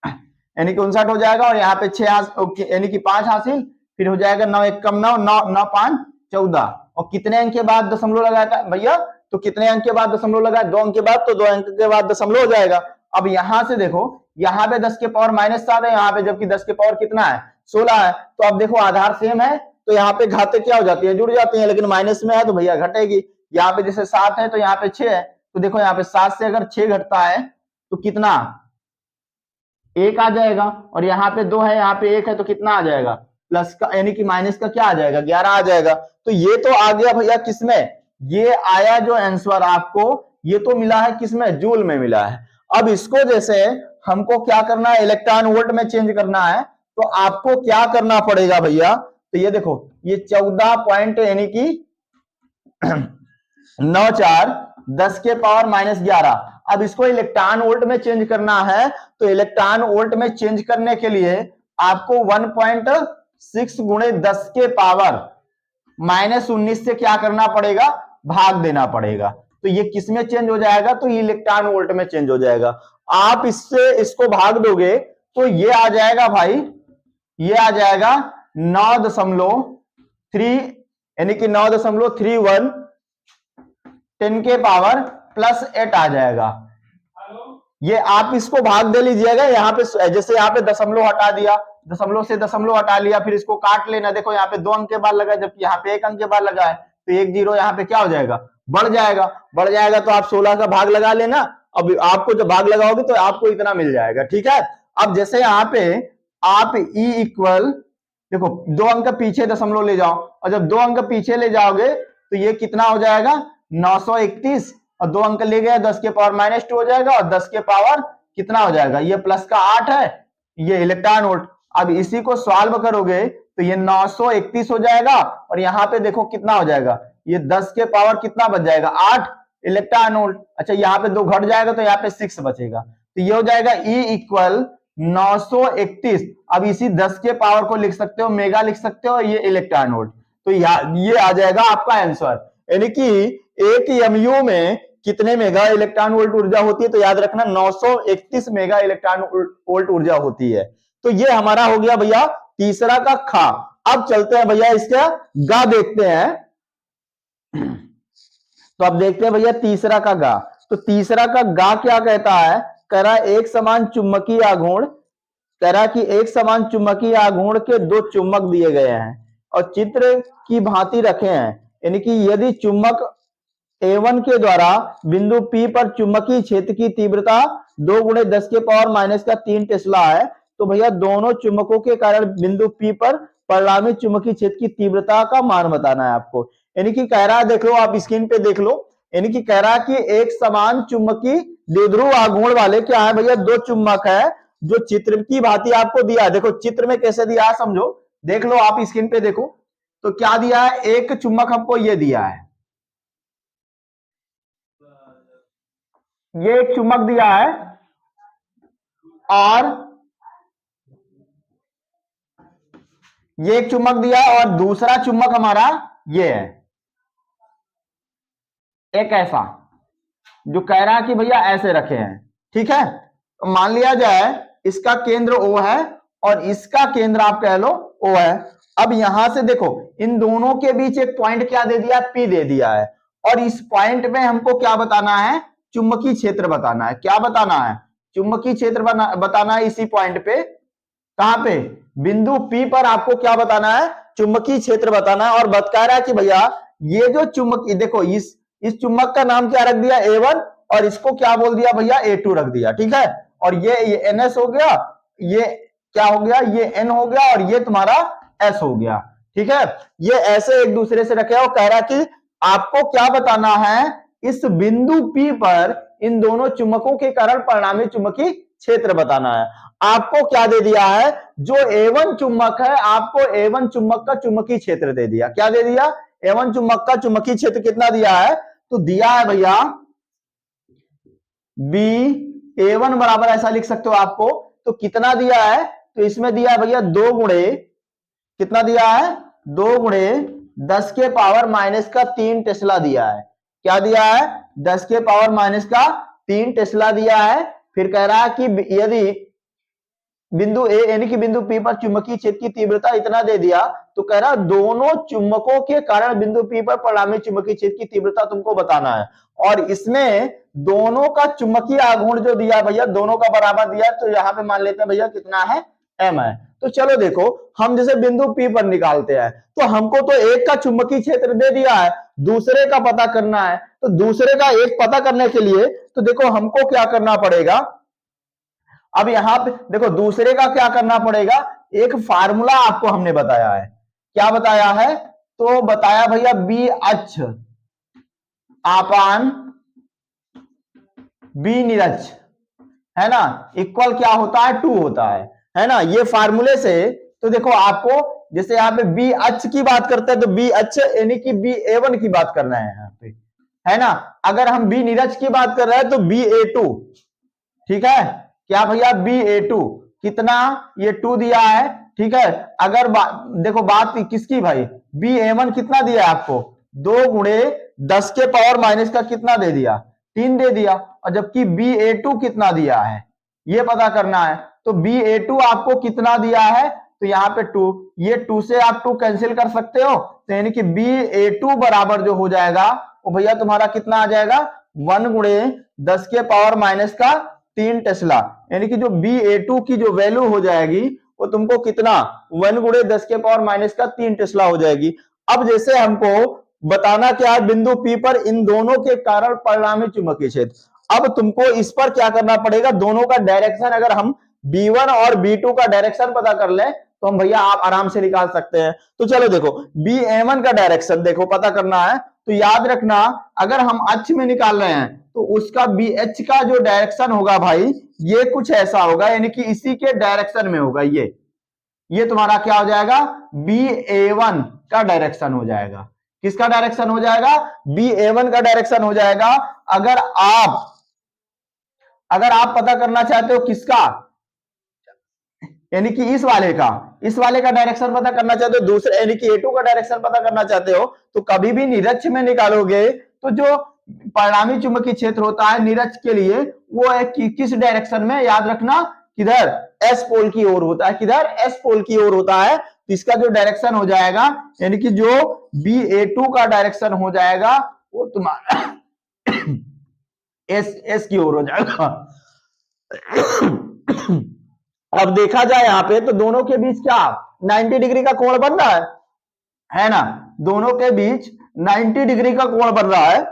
यानी कि 59 हो जाएगा, और यहाँ पे 6 यानी कि 5 हासिल, फिर हो जाएगा 9 1 कम 9 9 9 5 14, और कितने अंक के बाद दशमलव लगाया था भैया, तो कितने अंक के बाद दशमलव लगाया, 2 अंक के बाद, तो 2 अंक के बाद दशमलव हो जाएगा। अब यहां से देखो यहाँ पे 10 के पावर -7 है, यहाँ पे जबकि 10 के पावर कितना है 16 है, तो अब देखो आधार सेम है तो यहाँ पे घाते क्या हो जाती है, जुड़ जाती है, लेकिन माइनस में है तो भैया घटेगी। यहाँ पे जैसे 7 है तो यहाँ पे 6 है, तो देखो यहाँ पे 7 से अगर 6 घटता है तो कितना 1 आ जाएगा, और यहाँ पे 2 है यहाँ पे 1 है तो कितना आ जाएगा, प्लस का यानी कि माइनस का क्या आ जाएगा 11 आ जाएगा। तो ये तो आ गया भैया किसमें, ये आया जो आंसर आपको, ये तो मिला है किसमें, जूल में मिला है। अब इसको जैसे हमको क्या करना है, इलेक्ट्रॉन वोल्ट में चेंज करना है, तो आपको क्या करना पड़ेगा भैया, तो ये देखो ये 14 पॉइंट यानी कि 94 10 के पावर -11, अब इसको इलेक्ट्रॉन वोल्ट में चेंज करना है, तो इलेक्ट्रॉन वोल्ट में चेंज करने के लिए आपको 1.6 गुणे 10 के पावर -19 से क्या करना पड़ेगा, भाग देना पड़ेगा। तो ये किस में चेंज हो जाएगा, तो ये इलेक्ट्रॉन वोल्ट में चेंज हो जाएगा। आप इससे इसको भाग दोगे तो ये आ जाएगा भाई, ये आ जाएगा 9.3 यानी कि 9.31 10 के पावर +8 आ जाएगा। ये आप इसको भाग दे लीजिएगा, यहाँ पे जैसे यहाँ पे दशमलव हटा दिया, दशमलव से दशमलव हटा लिया, फिर इसको काट लेना, देखो यहाँ पे 2 अंक के बाद लगा है जबकि यहाँ पे 1 अंक के बाद लगा है, तो 1 0 यहाँ पे क्या हो जाएगा, बढ़ जाएगा, बढ़ जाएगा, तो आप 16 का भाग लगा लेना। अब आपको जब भाग लगाओगे तो आपको इतना मिल जाएगा, ठीक है। अब जैसे यहाँ पे आप E इक्वल देखो 2 अंक पीछे दशमलव ले जाओ, और जब 2 अंक पीछे ले जाओगे तो ये कितना हो जाएगा 931, और 2 अंक ले गए 10 के पावर -2 हो जाएगा, और 10 के पावर कितना हो जाएगा, ये प्लस का 8 है, ये इलेक्ट्रॉन वोल्ट। अब इसी को सॉल्व करोगे तो ये 931 हो जाएगा, और यहाँ पे देखो कितना हो जाएगा, ये 10 के पावर कितना बच जाएगा 8 इलेक्ट्रॉन वोल्ट। अच्छा यहाँ पे 2 घट जाएगा तो यहाँ पे 6 बचेगा, तो ये हो जाएगा E इक्वल 931। अब इसी 10 के पावर को लिख सकते हो मेगा लिख सकते हो, ये इलेक्ट्रॉन वोल्ट, तो ये आ जाएगा आपका आंसर। यानी कि एक MU में कितने मेगा इलेक्ट्रॉन वोल्ट ऊर्जा होती है, तो याद रखना 931 मेगा इलेक्ट्रॉन वोल्ट ऊर्जा होती है। तो ये हमारा हो गया भैया तीसरा का खा। अब चलते हैं भैया इसका गा देखते हैं, तो अब देखते हैं भैया तीसरा का गा। तो तीसरा का गा क्या कहता है, कह रहा एक समान चुंबकीय आघूर्ण, कह रहा कि एक समान चुंबकीय आघूर्ण के 2 चुंबक दिए गए हैं और चित्र की भांति रखे हैं, यानी कि यदि चुंबक A1 के द्वारा बिंदु P पर चुंबकीय क्षेत्र की तीव्रता 2 गुणे 10 के पावर -3 टेस्ला है, तो भैया दोनों चुंबकों के कारण बिंदु P पर परिणामी चुंबकीय क्षेत्र की तीव्रता का मान बताना है आपको। यानी कि कह रहा है, देख लो आप स्क्रीन पे देख लो, यानी कि कह रहा है कि एक समान चुंबकीय द्विध्रुव आघूर्ण वाले क्या है भैया 2 चुंबक है, जो चित्र की भांति आपको दिया है। देखो चित्र में कैसे दिया है समझो, देख लो आप स्क्रीन पे देखो, तो क्या दिया है, एक चुंबक हमको ये दिया है, ये एक चुंबक दिया है, और ये एक चुंबक दिया है, और दूसरा चुंबक हमारा ये है, एक ऐसा जो कह रहा है कि भैया ऐसे रखे हैं, ठीक है। तो मान लिया जाए इसका केंद्र O है और इसका केंद्र आप कह लो O है। अब यहां से देखो इन दोनों के बीच एक पॉइंट क्या दे दिया, P दे दिया है, और इस पॉइंट में हमको क्या बताना है, चुंबकीय क्षेत्र बताना है। क्या बताना है, चुंबकीय क्षेत्र बताना है इसी पॉइंट पे। कहां पे, बिंदु P पर आपको क्या बताना है, चुंबकीय क्षेत्र बताना है। और बता रहा है कि भैया ये जो चुंबक, देखो इस चुंबक का नाम क्या रख दिया, A1, और इसको क्या बोल दिया भैया, A2 रख दिया, ठीक है। और ये NS हो गया, ये क्या हो गया, ये N हो गया, और ये तुम्हारा S हो गया, ठीक है। ये ऐसे एक दूसरे से रखे, और कह रहा कि आपको क्या बताना है, इस बिंदु P पर इन दोनों चुंबकों के कारण परिणामी चुंबकीय क्षेत्र बताना है। आपको क्या दे दिया है, जो A1 चुंबक है, आपको A1 चुंबक का चुंबकीय क्षेत्र दे दिया। क्या दे दिया, A1 चुंबक का चुंबकीय क्षेत्र कितना दिया है, तो दिया है भैया B A1 बराबर, ऐसा लिख सकते हो आपको। तो कितना दिया है, तो इसमें दिया है भैया 2 गुणे, कितना दिया है, 2 गुणे 10 के पावर माइनस का 3 टेस्ला दिया है। क्या दिया है, 10 के पावर माइनस का 3 टेस्ला दिया है। फिर कह रहा है कि यदि बिंदु ए यानी कि बिंदु P पर चुंबकीय क्षेत्र की तीव्रता इतना दे दिया, तो कह रहा दोनों चुंबकों के कारण बिंदु P पर परिणामी चुंबकीय क्षेत्र की तीव्रता तुमको बताना है। और इसमें दोनों का चुंबकीय आघूर्ण जो दिया भैया, दोनों का बराबर दिया, तो यहां पे मान लेते हैं भैया कितना है, M है। तो चलो देखो, हम जैसे बिंदु P पर निकालते हैं, तो हमको तो एक का चुंबकीय क्षेत्र दे दिया है, दूसरे का पता करना है। तो दूसरे का एक पता करने के लिए तो देखो हमको क्या करना पड़ेगा, अब यहां पे देखो दूसरे का क्या करना पड़ेगा, एक फार्मूला आपको हमने बताया है। क्या बताया है, तो बताया भैया बी अक्ष आपान बी निरक्ष, है ना, इक्वल क्या होता है, 2 होता है ना। ये फार्मूले से तो देखो आपको, जैसे यहां पे बी अक्ष की बात करते हैं, तो बी अक्ष यानी कि बी A1 की बात कर रहे हैं यहां पे, है ना। अगर हम बी निरक्ष की बात कर रहे हैं तो बी A2, ठीक है। क्या भैया, बी A2 कितना, ये 2 दिया है, ठीक है। अगर देखो बात किसकी भाई, बी A1 कितना दिया है आपको, 2 गुणे 10 के पावर माइनस का कितना दे दिया, 3 दे दिया। और जबकि बी A2 कितना दिया है, ये पता करना है। तो बी A2 आपको कितना दिया है, तो यहाँ पे 2, ये 2 से आप 2 कैंसिल कर सकते हो, तो यानी कि बी A2 बराबर जो हो जाएगा वो भैया तुम्हारा कितना आ जाएगा, 1 गुणे 10 के पावर माइनस का 3 टेस्ला, यानी कि जो BA2 की जो वैल्यू हो जाएगी वो तुमको कितना, 1 गुणे 10 के पावर माइनस का 3 टेस्ला हो जाएगी। अब जैसे हमको बताना क्या है, बिंदु P पर इन दोनों के कारण परिणामी चुंबकीय क्षेत्र। अब तुमको इस पर क्या करना पड़ेगा, दोनों का डायरेक्शन, अगर हम B1 और B2 का डायरेक्शन पता कर लें तो हम भैया आप आराम से निकाल सकते हैं। तो चलो देखो, BA1 का डायरेक्शन देखो पता करना है, तो याद रखना अगर हम अक्ष में निकाल रहे हैं तो उसका BH का जो डायरेक्शन होगा भाई, ये कुछ ऐसा होगा, यानी कि इसी के डायरेक्शन में होगा। ये तुम्हारा क्या हो जाएगा, BA1 का डायरेक्शन हो जाएगा। किसका डायरेक्शन हो जाएगा, BA1 का डायरेक्शन हो जाएगा। अगर आप पता करना चाहते हो किसका, यानी कि इस वाले का डायरेक्शन पता करना चाहते हो, दूसरे यानी कि A2 का डायरेक्शन पता करना चाहते हो, तो कभी भी निरक्ष में निकालोगे तो जो परिणामी चुंबकीय क्षेत्र होता है निरक्ष के लिए, वो है कि किस डायरेक्शन में, याद रखना किधर, S पोल की ओर होता है। किधर, S पोल की ओर होता है। तो इसका जो डायरेक्शन हो जाएगा, यानी कि जो BA2 का डायरेक्शन हो जाएगा वो तुम्हारा S की ओर हो जाएगा। अब देखा जाए यहां पे तो दोनों के बीच क्या 90 डिग्री का कोण बन रहा है ना, दोनों के बीच 90 डिग्री का कोण बन रहा है।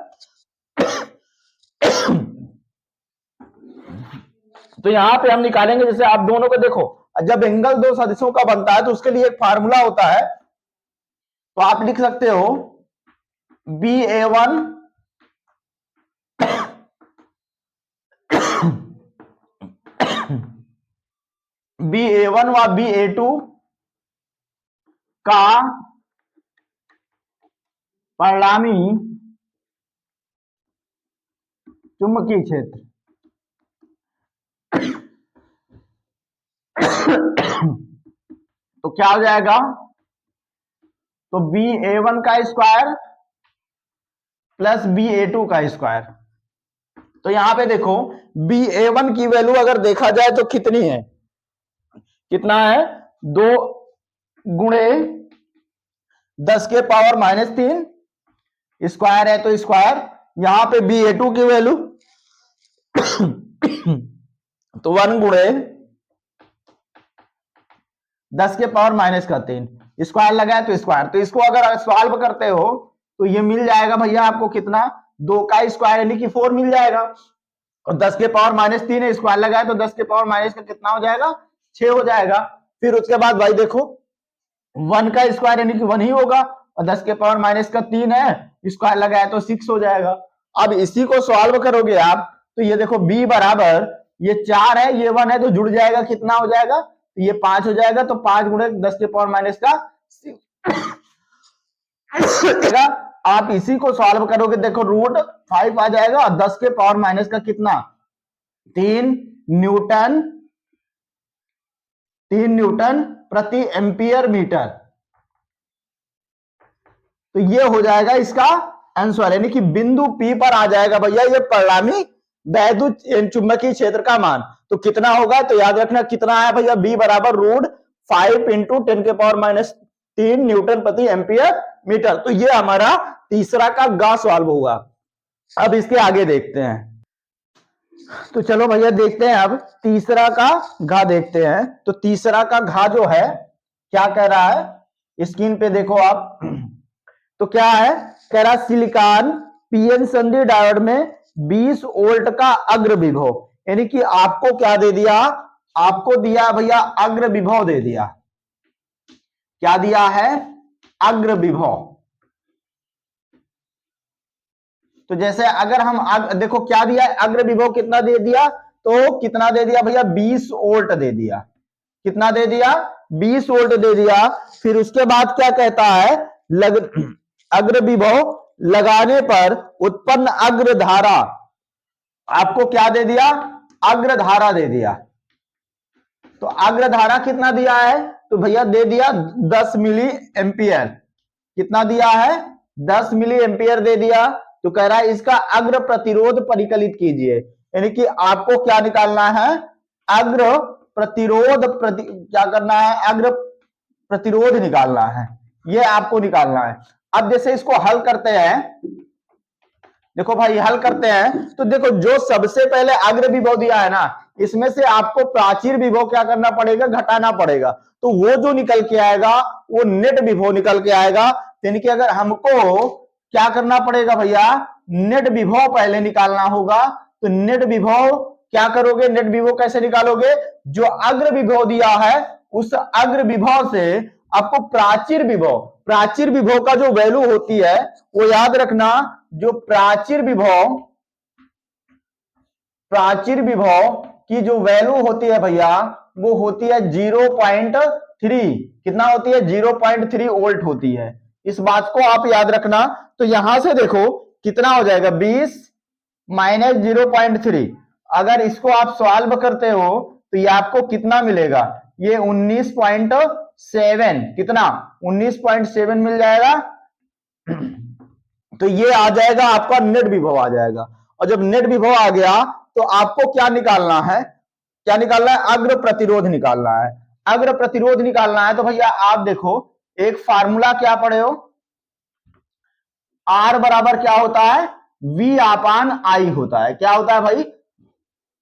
तो यहां पे हम निकालेंगे, जैसे आप दोनों को देखो, जब एंगल दो सदिशों का बनता है तो उसके लिए एक फार्मूला होता है, तो आप लिख सकते हो BA1 BA1 व BA2 का परिणामी चुंबकीय क्षेत्र। तो क्या हो जाएगा, तो BA1 का स्क्वायर प्लस BA2 का स्क्वायर। तो यहां पे देखो BA1 की वैल्यू अगर देखा जाए तो कितनी है, कितना है, 2 गुणे 10 के पावर माइनस 3, स्क्वायर है तो स्क्वायर, यहां पे BA2 की वैल्यू तो 1 गुणे 10 के पावर माइनस का 3, स्क्वायर लगा है तो स्क्वायर, तो इसको अगर सॉल्व करते हो तो ये मिल जाएगा भैया आपको कितना, 2 का स्क्वायर यानी कि 4 मिल जाएगा, और 10 के पावर माइनस 3 है, स्क्वायर लगा है तो 10 के पावर माइनस का कितना हो जाएगा, 6 हो जाएगा। फिर उसके बाद भाई देखो 1 का स्क्वायर यानी कि 1 ही होगा, और 10 के पावर माइनस का 3 है, स्क्वायर लगा है तो 6 हो जाएगा। अब इसी को सॉल्व करोगे आप तो ये देखो b बराबर, ये 4 है ये 1 है तो जुड़ जाएगा, कितना हो जाएगा, तो ये 5 हो जाएगा, तो 5 गुणे 10 के पावर माइनस का 6 आप इसी को सॉल्व करोगे, देखो √5 आ जाएगा, और 10 के पावर माइनस का कितना, 3 न्यूटन प्रति एम्पियर मीटर। तो ये हो जाएगा इसका आंसर, यानी कि बिंदु P पर आ जाएगा भैया ये परिणामी वैद्युत चुंबकीय क्षेत्र का मान। तो कितना होगा, तो याद रखना कितना है भैया, B बराबर √5 इंटू 10 के पावर माइनस 3 न्यूटन प्रति एम्पियर मीटर। तो ये हमारा तीसरा का गा सॉल्व हुआ। अब इसके आगे देखते हैं, तो चलो भैया देखते हैं अब तीसरा का घा देखते हैं। तो तीसरा का घा जो है क्या कह रहा है, स्क्रीन पे देखो आप, तो क्या है, कह रहा सिलिकॉन पीएन संधि डायोड में 20 वोल्ट का अग्र विभव, यानी कि आपको क्या दे दिया, आपको दिया भैया अग्र विभव दे दिया, क्या दिया है, अग्र विभव। तो जैसे अगर हम देखो क्या दिया है, अग्र विभव कितना दे दिया, तो कितना दे दिया भैया, 20 वोल्ट दे दिया, कितना दे दिया, 20 वोल्ट दे दिया। फिर उसके बाद क्या कहता है, अग्र विभव लगाने पर उत्पन्न अग्र धारा, आपको क्या दे दिया, अग्र धारा दे दिया। तो अग्र धारा कितना दिया है, तो भैया दे दिया 10 मिली एम्पियर, कितना दिया है, 10 मिली एम्पियर दे दिया। तो कह रहा है इसका अग्र प्रतिरोध परिकलित कीजिए, यानी कि आपको क्या निकालना है, अग्र प्रतिरोध क्या करना है, अग्र प्रतिरोध निकालना है, ये आपको निकालना है। अब जैसे इसको हल करते हैं, देखो भाई हल करते हैं, तो देखो जो सबसे पहले अग्र विभव दिया है ना, इसमें से आपको प्राचीर विभव क्या करना पड़ेगा, घटाना पड़ेगा। तो वो जो निकल के आएगा वो नेट विभव निकल के आएगा, यानी कि अगर हमको क्या करना पड़ेगा भैया, नेट विभव पहले निकालना होगा। तो नेट विभव क्या करोगे, नेट विभव कैसे निकालोगे, जो अग्र विभव दिया है उस अग्र विभव से आपको प्राचीर विभव का जो वैल्यू होती है वो याद रखना, जो प्राचीर विभव की जो वैल्यू होती है भैया वो होती है 0.3, कितना होती है, 0.3 वोल्ट होती है। इस बात को आप याद रखना। तो यहां से देखो कितना हो जाएगा, 20 माइनस 0.3, अगर इसको आप सॉल्व करते हो तो ये आपको कितना मिलेगा, ये 19.7, कितना 19.7 मिल जाएगा। तो ये आ जाएगा आपका नेट विभव आ जाएगा। और जब नेट विभव आ गया तो आपको क्या निकालना है, क्या निकालना है, अग्र प्रतिरोध निकालना है। अग्र प्रतिरोध निकालना है तो भैया आप देखो एक फार्मूला क्या पढ़े हो, R बराबर क्या होता है, V अपान I होता है, क्या होता है भाई,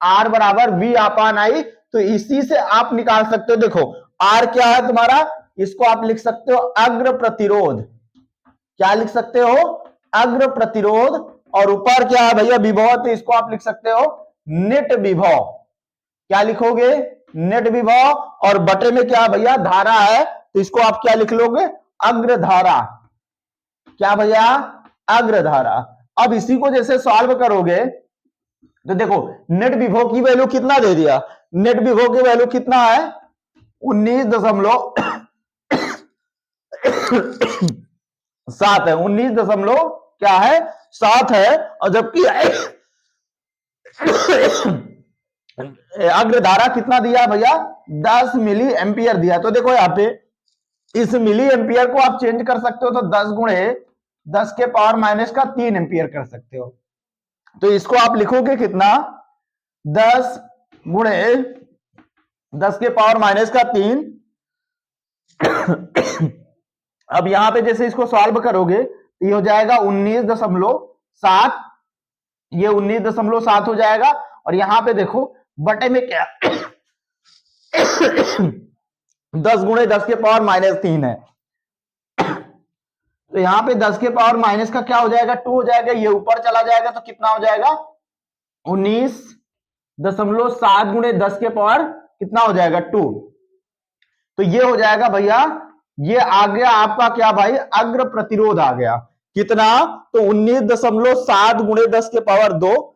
R बराबर V अपान I। तो इसी से आप निकाल सकते हो, देखो R क्या है तुम्हारा, इसको आप लिख सकते हो अग्र प्रतिरोध, क्या लिख सकते हो, अग्र प्रतिरोध, और ऊपर क्या है भैया विभव, तो इसको आप लिख सकते हो नेट विभव, क्या लिखोगे, नेट विभव, और बटे में क्या भैया धारा है, तो इसको आप क्या लिख लोगे, अग्र धारा, क्या भैया, अग्र धारा। अब इसी को जैसे सॉल्व करोगे तो देखो नेट विभव की वैल्यू कितना दे दिया, नेट विभव की वैल्यू कितना है, 19.7 है, 19 क्या है 7 है। और जबकि अग्र धारा कितना दिया भैया, 10 मिली एम्पियर दिया। तो देखो यहाँ पे इस मिली एम्पियर को आप चेंज कर सकते हो, तो 10 गुणे 10 के पावर माइनस का 3 एम्पियर कर सकते हो। तो इसको आप लिखोगे कितना, 10 गुणे 10 के पावर माइनस का 3। अब यहां पे जैसे इसको सॉल्व करोगे ये हो जाएगा 19.7, ये 19.7 हो जाएगा। और यहां पे देखो बटे में क्या 10 गुणे 10 के पावर -3 है, तो यहां पे 10 के पावर माइनस का क्या हो जाएगा 2 हो जाएगा, ये ऊपर चला जाएगा तो कितना हो जाएगा 19.7 गुणे 10 के पावर कितना हो जाएगा 2। तो ये हो जाएगा भैया, ये आ गया आपका क्या भाई, अग्र प्रतिरोध आ गया कितना, तो 19.7 गुणे 10 के पावर 2